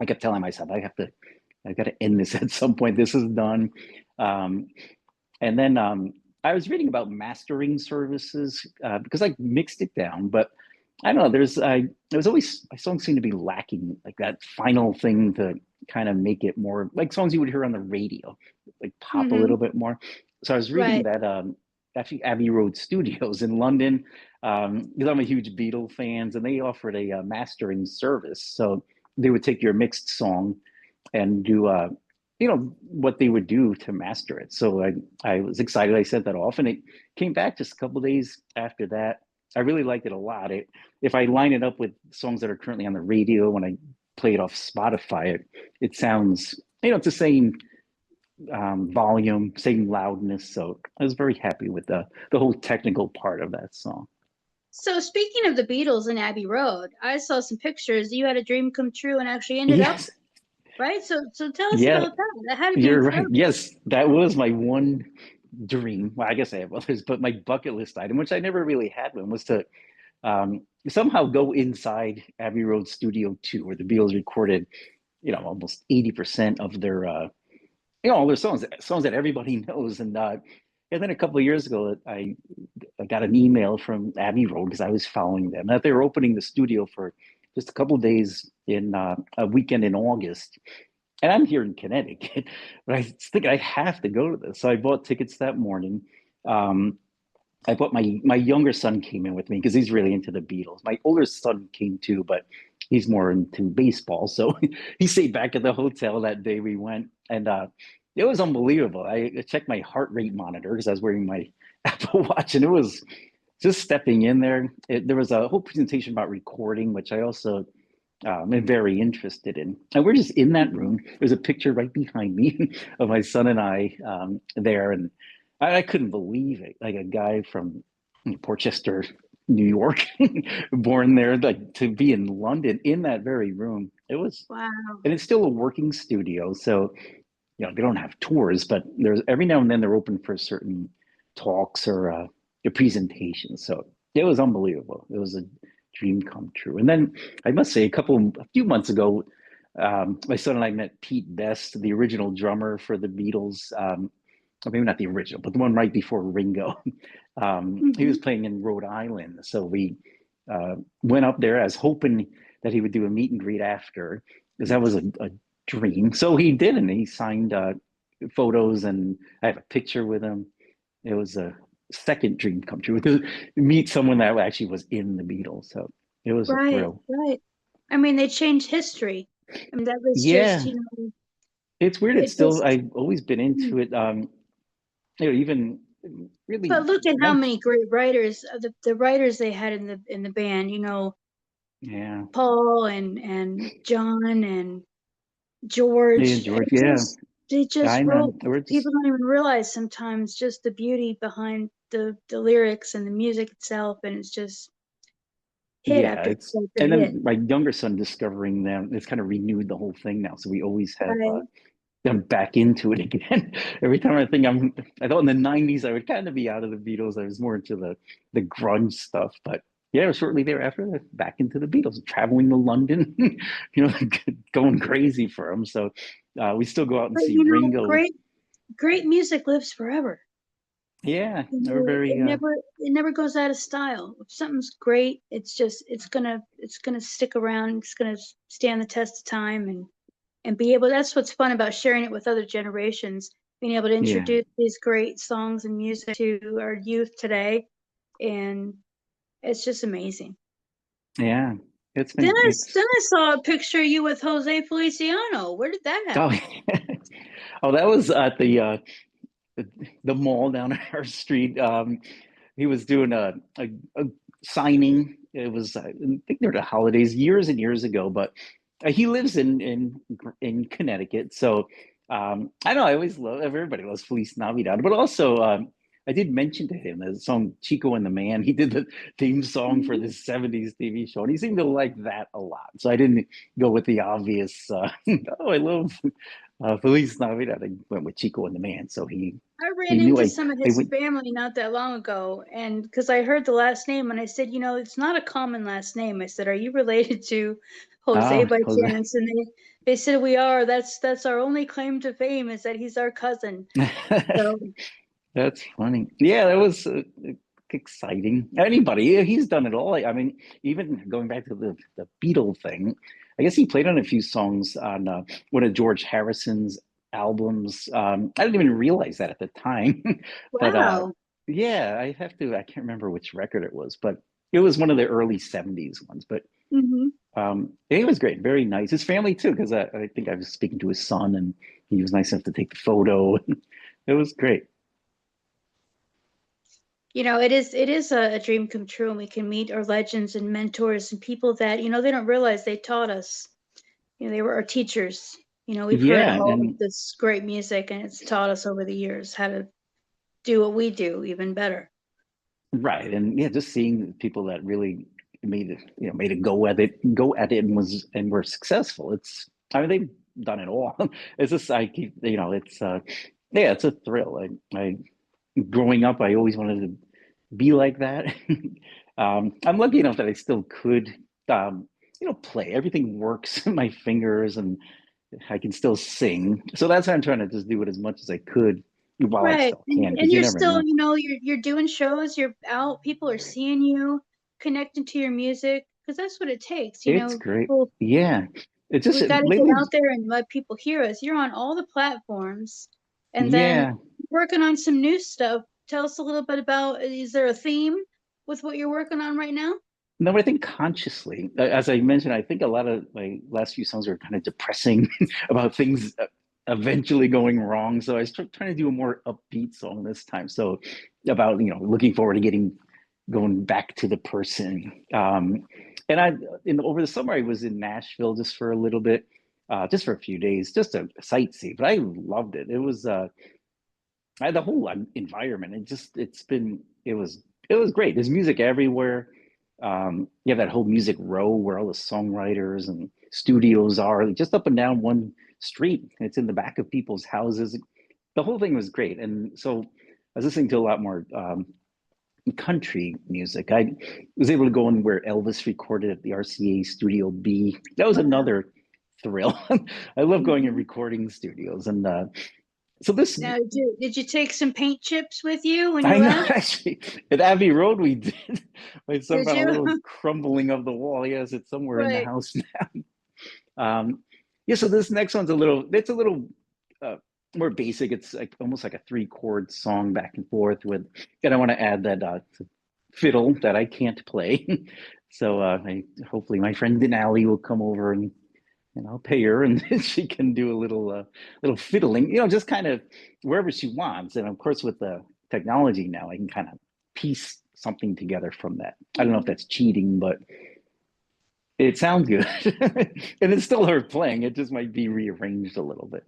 I kept telling myself, I got to end this at some point. This is done. Um, and then I was reading about mastering services because I mixed it down, but I don't know. There was always, my songs seem to be lacking like that final thing to kind of make it more like songs you would hear on the radio, like pop a Mm-hmm. little bit more. So I was reading Right. that actually Abbey Road Studios in London, because I'm a huge Beatle fans, and they offered a mastering service. So they would take your mixed song and do what they would do to master it. So I was excited. I sent that off, and it came back just a couple days after that. I really liked it a lot. If I line it up with songs that are currently on the radio, when I play it off Spotify, it sounds, it's the same volume, same loudness. So I was very happy with the whole technical part of that song. So speaking of the Beatles and Abbey Road, I saw some pictures. You had a dream come true and actually ended up Yes, right. So tell us yeah, about that. That had to be you're right. incredible. Yes, that was my one dream, well, I guess I have others, but my bucket list item, which I never really had one, was to somehow go inside Abbey Road Studio 2, where the Beatles recorded, almost 80% of their, all their songs that everybody knows. And then a couple of years ago, I got an email from Abbey Road because I was following them that they were opening the studio for just a couple of days in a weekend in August. And I'm here in Connecticut, but I was thinking I have to go to this. So I bought tickets that morning. I bought my younger son came in with me because he's really into the Beatles. My older son came too, but he's more into baseball. So he stayed back at the hotel that day we went. And it was unbelievable. I checked my heart rate monitor because I was wearing my Apple Watch, and it was just stepping in there. There was a whole presentation about recording, which I also am very interested in. And we're just in that room. There's a picture right behind me of my son and I there. And I couldn't believe it. Like a guy from Portchester, New York, born there, like to be in London in that very room. It was, Wow. and it's still a working studio. So, they don't have tours, but there's every now and then they're open for certain talks or presentations. So it was unbelievable. It was a dream come true. And then I must say, a few months ago, my son and I met Pete Best, the original drummer for the Beatles. Or maybe not the original, but the one right before Ringo. He was playing in Rhode Island. So we went up there as hoping that he would do a meet and greet after, because that was a dream. So he did, and he signed photos, and I have a picture with him. It was a second dream come true to meet someone that actually was in the Beatles. So it was a thrill. Right. I mean, they changed history. I mean, that was Yeah. just, It's weird. It's it still, just, I've always been into it. Even really. but look at how many great writers, the writers they had in the band, Yeah. Paul and John and George. Yeah, George. Yeah. They just I know. wrote. People don't even realize sometimes just the beauty behind the lyrics and the music itself, and it's just hit after hit after and hit. then my younger son discovering them, it's kind of renewed the whole thing now. So we always have Right. them back into it again. Every time I thought in the 90s I would kind of be out of the Beatles. I was more into the grunge stuff, but yeah, shortly thereafter, they're back into the Beatles, traveling to London, going crazy for them. So we still go out and see Ringo. Great music lives forever. Yeah, they're very. It never goes out of style. If something's great, it's gonna stick around. It's gonna stand the test of time and be able. That's what's fun about sharing it with other generations. Being able to introduce these great songs and music to our youth today, and it's just amazing. Yeah, it's been. Then I saw a picture of you with Jose Feliciano. Where did that happen? Oh, that was at the mall down our street. He was doing a signing. It was I think they were the holidays years and years ago, but he lives in Connecticut, so I know I always love everybody loves Feliz Navidad, but also I did mention to him the song Chico and the Man. He did the theme song for this 70s TV show, and he seemed to like that a lot. So I didn't go with the obvious, oh, I love Feliz Navidad. I went with Chico and the Man. So I ran into some of his family not that long ago, and because I heard the last name, and I said, it's not a common last name. I said, are you related to Jose by chance? And they said we are. That's our only claim to fame, is that he's our cousin. So. That's funny. Yeah, that was exciting. Anybody, he's done it all. I mean, even going back to the Beatle thing, I guess he played on a few songs on one of George Harrison's albums. I didn't even realize that at the time. Wow. But yeah, I can't remember which record it was, but it was one of the early 70s ones. But he was great, very nice. His family too, because I think I was speaking to his son, and he was nice enough to take the photo. It was great. It is a dream come true, and we can meet our legends and mentors and people that, they don't realize they taught us. They were our teachers. We've heard all of this great music, and it's taught us over the years how to do what we do even better. Right. And yeah, just seeing people that really made a go at it and were successful. I mean, they've done it all. It's just, it's it's a thrill. growing up, I always wanted to be like that. I'm lucky enough that I still could, play. Everything works in my fingers, and I can still sing. So that's why I'm trying to just do it as much as I could while I Right. still can, And because you you're never still, know. you're doing shows, you're out, people are seeing you, connecting to your music, because that's what it takes. It's great. People, Yeah. It's just we got to get out lately, there and let people hear us. You're on all the platforms, and then yeah. working on some new stuff. Tell us a little bit about, is there a theme with what you're working on right now? No, but I think consciously, as I mentioned, I think a lot of my last few songs are kind of depressing about things eventually going wrong. So I was trying to do a more upbeat song this time. So about, looking forward to going back to the person. And over the summer, I was in Nashville just for a little bit, just for a few days, just to sightsee. But I loved it. It was the whole environment. It was great. There's music everywhere. You have that whole music row where all the songwriters and studios are, just up and down one street. It's in the back of people's houses. The whole thing was great. And so I was listening to a lot more country music. I was able to go in where Elvis recorded at the RCA Studio B. That was another thrill. I love going in Mhm. recording studios. And so this, Now, did you take some paint chips with you when I you know, left? actually, at Abbey Road we did. I Did found a little you? crumbling of the wall. Yes, it's somewhere in the Right. house now. Yeah, so this next one's it's a little uh, more basic. It's like almost like a three-chord song back and forth and I want to add that fiddle that I can't play. So hopefully my friend Denali will come over and I'll pay her, and she can do a little fiddling, just kind of wherever she wants. And of course, with the technology now, I can kind of piece something together from that. I don't know if Mhm. that's cheating, but it sounds good, and it's still her playing. It just might be rearranged a little bit.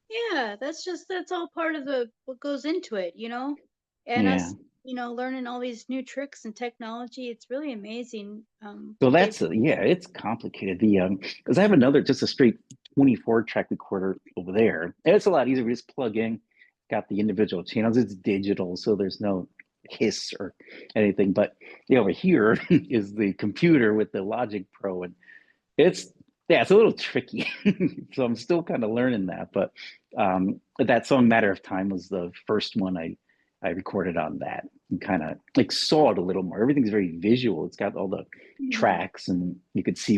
Yeah, that's all part of the what goes into it, and Yeah. us, learning all these new tricks and technology. It's really amazing. So What they've. yeah, it's complicated. Because I have another just a straight 24 track recorder over there, and it's a lot easier. We just plug in, got the individual channels. It's digital, so there's no hiss or anything. But over here is the computer with the Logic Pro, and it's yeah, it's a little tricky. So I'm still kind of learning that. But that song "Matter of Time" was the first one I recorded on that, and kind of like saw it a little more. Everything's very visual. It's got all the Mhm. tracks, and you could see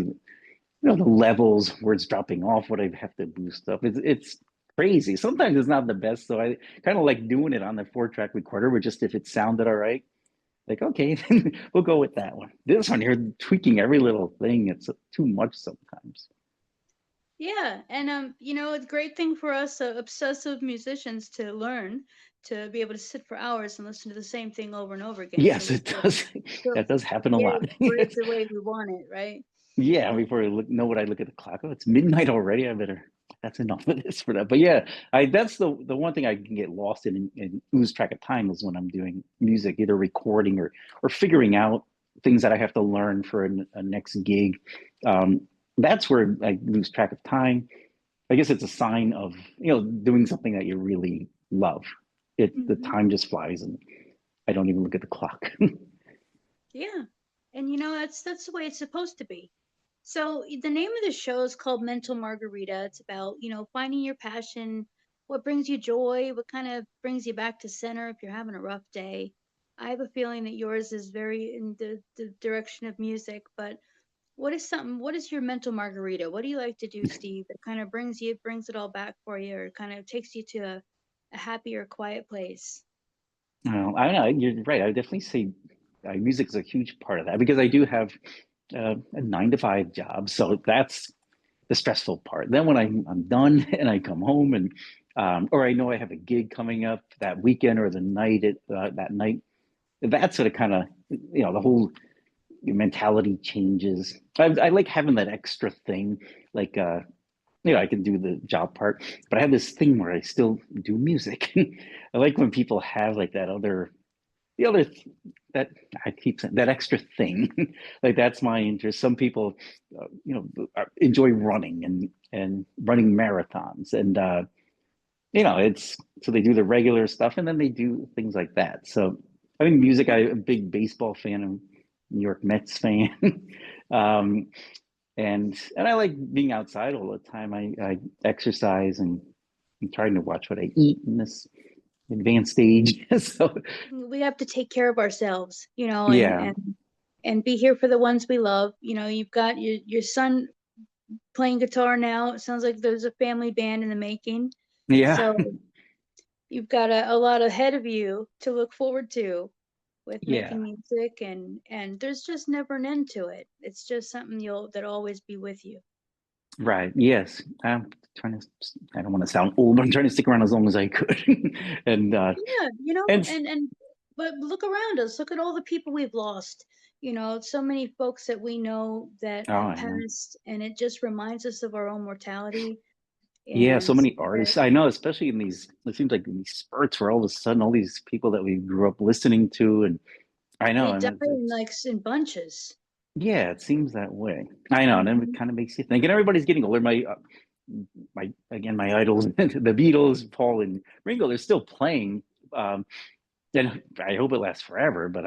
the levels where it's dropping off, what I have to boost up. It's crazy. Sometimes it's not the best, so I kind of like doing it on the 4-track recorder, where just if it sounded all right, like okay, we'll go with that one. This one you're tweaking every little thing. It's too much sometimes. Yeah, and it's a great thing for us obsessive musicians to learn to be able to sit for hours and listen to the same thing over and over again. So Yes, we it does. still That does happen a get lot. it great the way we want it, right? Yeah, before I know what I look at the clock. Oh, it's midnight already. I better. That's enough of this for that. But yeah, that's the one thing I can get lost in and lose track of time is when I'm doing music, either recording or figuring out things that I have to learn for a next gig. Um, that's where I lose track of time. I guess it's a sign of doing something that you really love. The Hmm. time just flies, and I don't even look at the clock. Yeah, and that's the way it's supposed to be. So the name of the show is called Mental Margarita. It's about, finding your passion, what brings you joy, what kind of brings you back to center if you're having a rough day. I have a feeling that yours is very in the direction of music, but what is your mental margarita? What do you like to do, Steve, that kind of brings it all back for you or kind of takes you to a happier, quiet place? I don't know. You're right. I would definitely say music is a huge part of that because I do have a 9 to 5 job, so that's the stressful part. Then when I'm done and I come home and or I know I have a gig coming up that weekend or the night that night, that's sort of kind of the whole mentality changes. I like having that extra thing, like I can do the job part, but I have this thing where I still do music. I like when people have like the other that I keep saying that extra thing, like that's my interest. Some people, enjoy running and running marathons, and it's so they do the regular stuff and then they do things like that. So I think music, I'm a big baseball fan, I'm a New York Mets fan. um, and I like being outside all the time. I exercise and I'm trying to watch what I eat in this advanced age. So We have to take care of ourselves, yeah, and be here for the ones we love. You've got your son playing guitar now. It sounds like there's a family band in the making. yeah, So you've got a lot ahead of you to look forward to with yeah. making music, and there's just never an end to it. It's just something that'll always be with you. Right. Yes. I'm trying to, I don't want to sound old, but I'm trying to stick around as long as I could. and, Yeah, and but look around us. Look at all the people we've lost. So many folks that we know that oh, have I know. passed, and it just reminds us of our own mortality. Yeah. So And many artists I know, especially in these, it seems like in these spurts where all of a sudden all these people that we grew up listening to, and I know, they and die in bunches. yeah, it seems that way. I know. And then it kind of makes you think, and everybody's getting older. My idols, the Beatles, Paul and Ringo, they're still playing. And I hope it lasts forever, but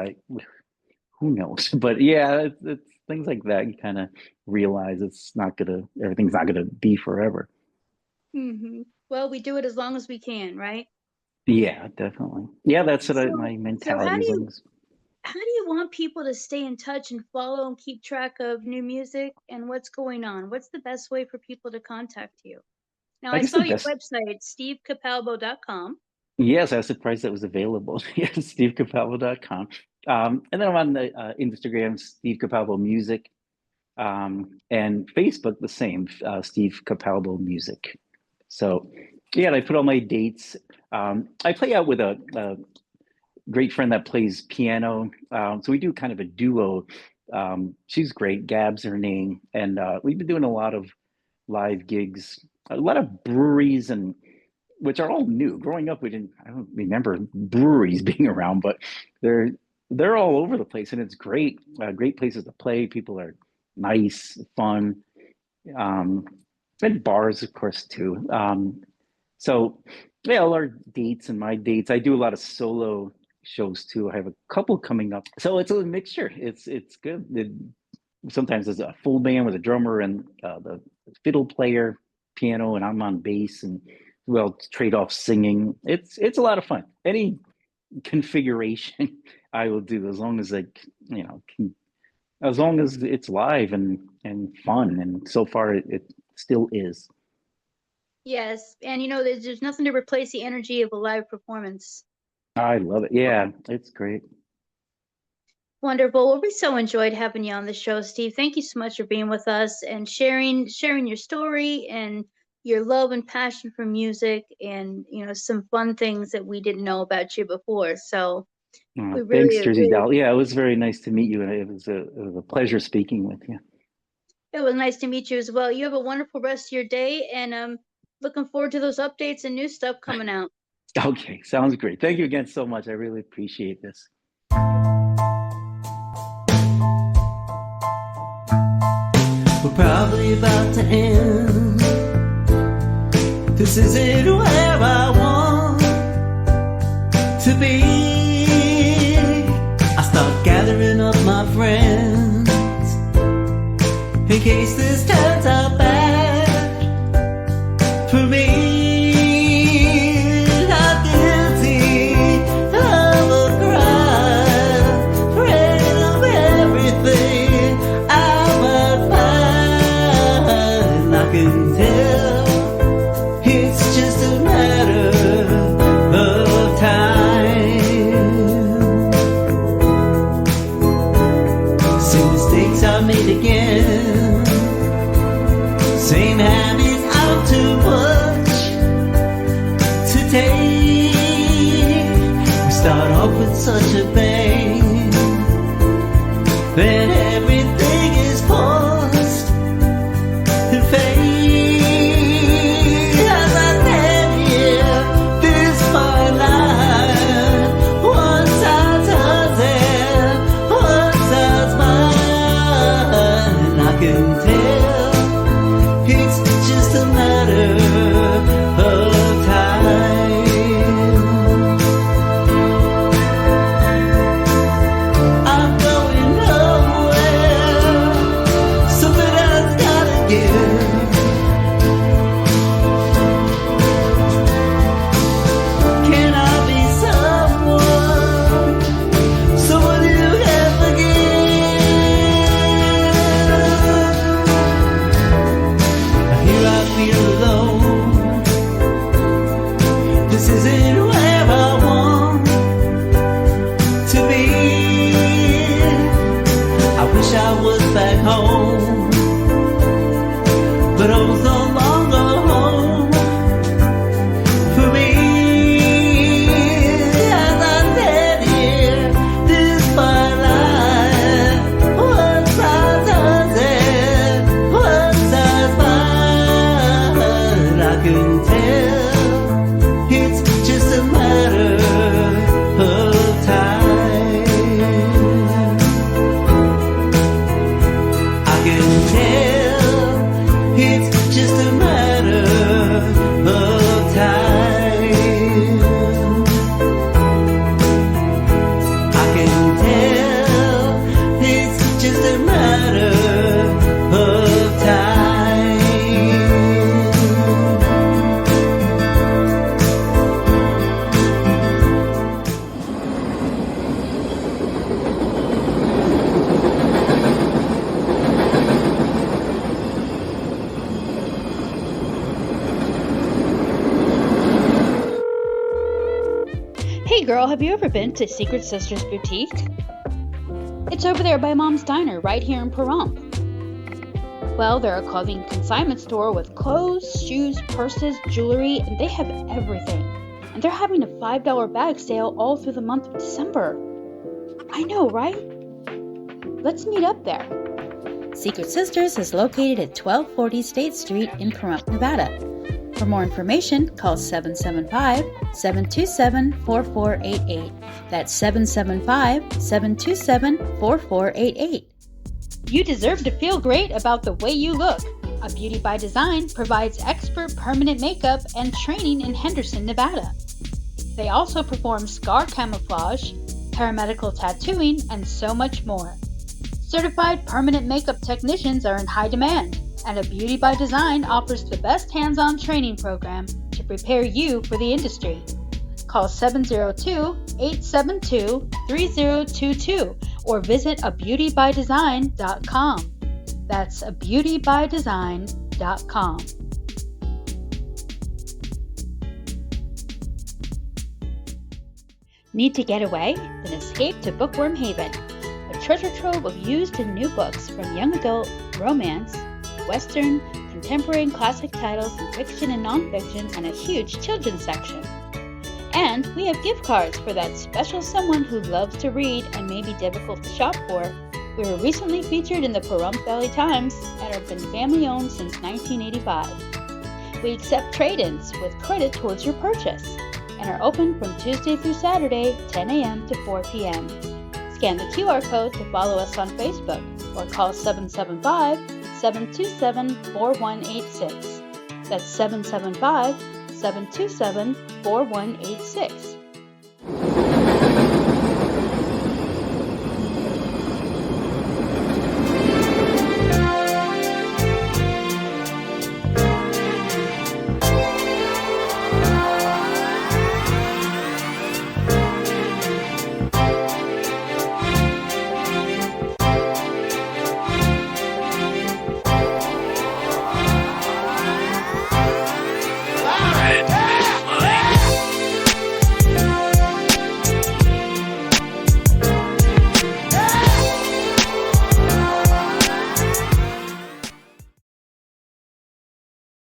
who knows? But yeah, it's things like that. You kind of realize everything's not gonna be forever. Well, we do it as long as we can, right? Yeah, definitely. Yeah, that's what So, my so how mentality do is. you how do you want people to stay in touch and follow and keep track of new music and what's going on? What's the best way for people to contact you? Now, I I guess saw the your best. website, stevecapalbo.com. Yes, I was surprised that was available. Yes, stevecapalbo.com. And then I'm on the Instagram, Steve Capalbo Music, and Facebook the same, Steve Capalbo Music. So yeah, and I put all my dates. I play out with a great friend that plays piano. So we do kind of a duo. She's great, Gab's her name, and we've been doing a lot of live gigs, a lot of breweries, and which are all new. Growing up, I don't remember breweries being around, but they're all over the place, and it's great. Great places to play. People are nice, fun, um, and bars, of course, too. So yeah, all our dates and my dates. I do a lot of solo shows too. I have a couple coming up, so it's a mixture. It's good. Sometimes there's a full band with a drummer and the fiddle player, piano, and I'm on bass, and well, trade off singing. It's a lot of fun. Any configuration I will do as long as as long as it's live and fun. And so far it still is. Yes, and there's nothing to replace the energy of a live performance. I love it. Yeah, it's great. Wonderful. Well, we so enjoyed having you on the show, Steve. Thank you so much for being with us and sharing your story and your love and passion for music, and some fun things that we didn't know about you before. So we Thanks, really, Jersey Doll. Yeah, it was very nice to meet you, and it was a pleasure speaking with you. it was nice to meet you as well. You have a wonderful rest of your day, and looking forward to those updates and new stuff coming out. Okay, sounds great. Thank you again so much. I really appreciate this. We're probably about to end. This isn't where I want to be. I start gathering up my friends in case this turns out bad for me. Not guilty of a crime, afraid of everything I might find. I can tell it's just a matter of time. Same mistakes I made again, same habits out too much to take. We start off with such a bang, then everything is paused and fade. As I stand here, this my life, one side's hers and one side's mine. I can tell it's just a matter of time. I was back home, but I was no longer home for me. As I sat here, this my life was I doesn't, was I fine. I can tell it's just a matter of time. I can tell it's just a matter of time. I can tell it's just a matter of time. Hey girl, have you ever been to Secret Sisters Boutique? It's over there by Mom's Diner, right here in Pahrump. Well, they're a clothing consignment store with clothes, shoes, purses, jewelry, and they have everything. And they're having a $5 bag sale all through the month of December. I know, right? Let's meet up there. Secret Sisters is located at 1240 State Street in Pahrump, Nevada. For more information, call 775-727-4488. That's 775-727-4488. You deserve to feel great about the way you look. A Beauty by Design provides expert permanent makeup and training in Henderson, Nevada. They also perform scar camouflage, paramedical tattooing, and so much more. Certified permanent makeup technicians are in high demand, and A Beauty by Design offers the best hands-on training program to prepare you for the industry. Call 702-872-3022 or visit abeautybydesign.com. That's abeautybydesign.com. Need to get away? Then escape to Bookworm Haven, a treasure trove of used and new books from young adult, romance, Western, contemporary and classic titles in fiction and nonfiction, and a huge children's section. And we have gift cards for that special someone who loves to read and may be difficult to shop for. We were recently featured in the Pahrump Valley Times and have been family owned since 1985. We accept trade-ins with credit towards your purchase and are open from Tuesday through Saturday, 10 a.m. to 4 p.m. Scan the QR code to follow us on Facebook or call 775-727-4186. That's 775-727-4186.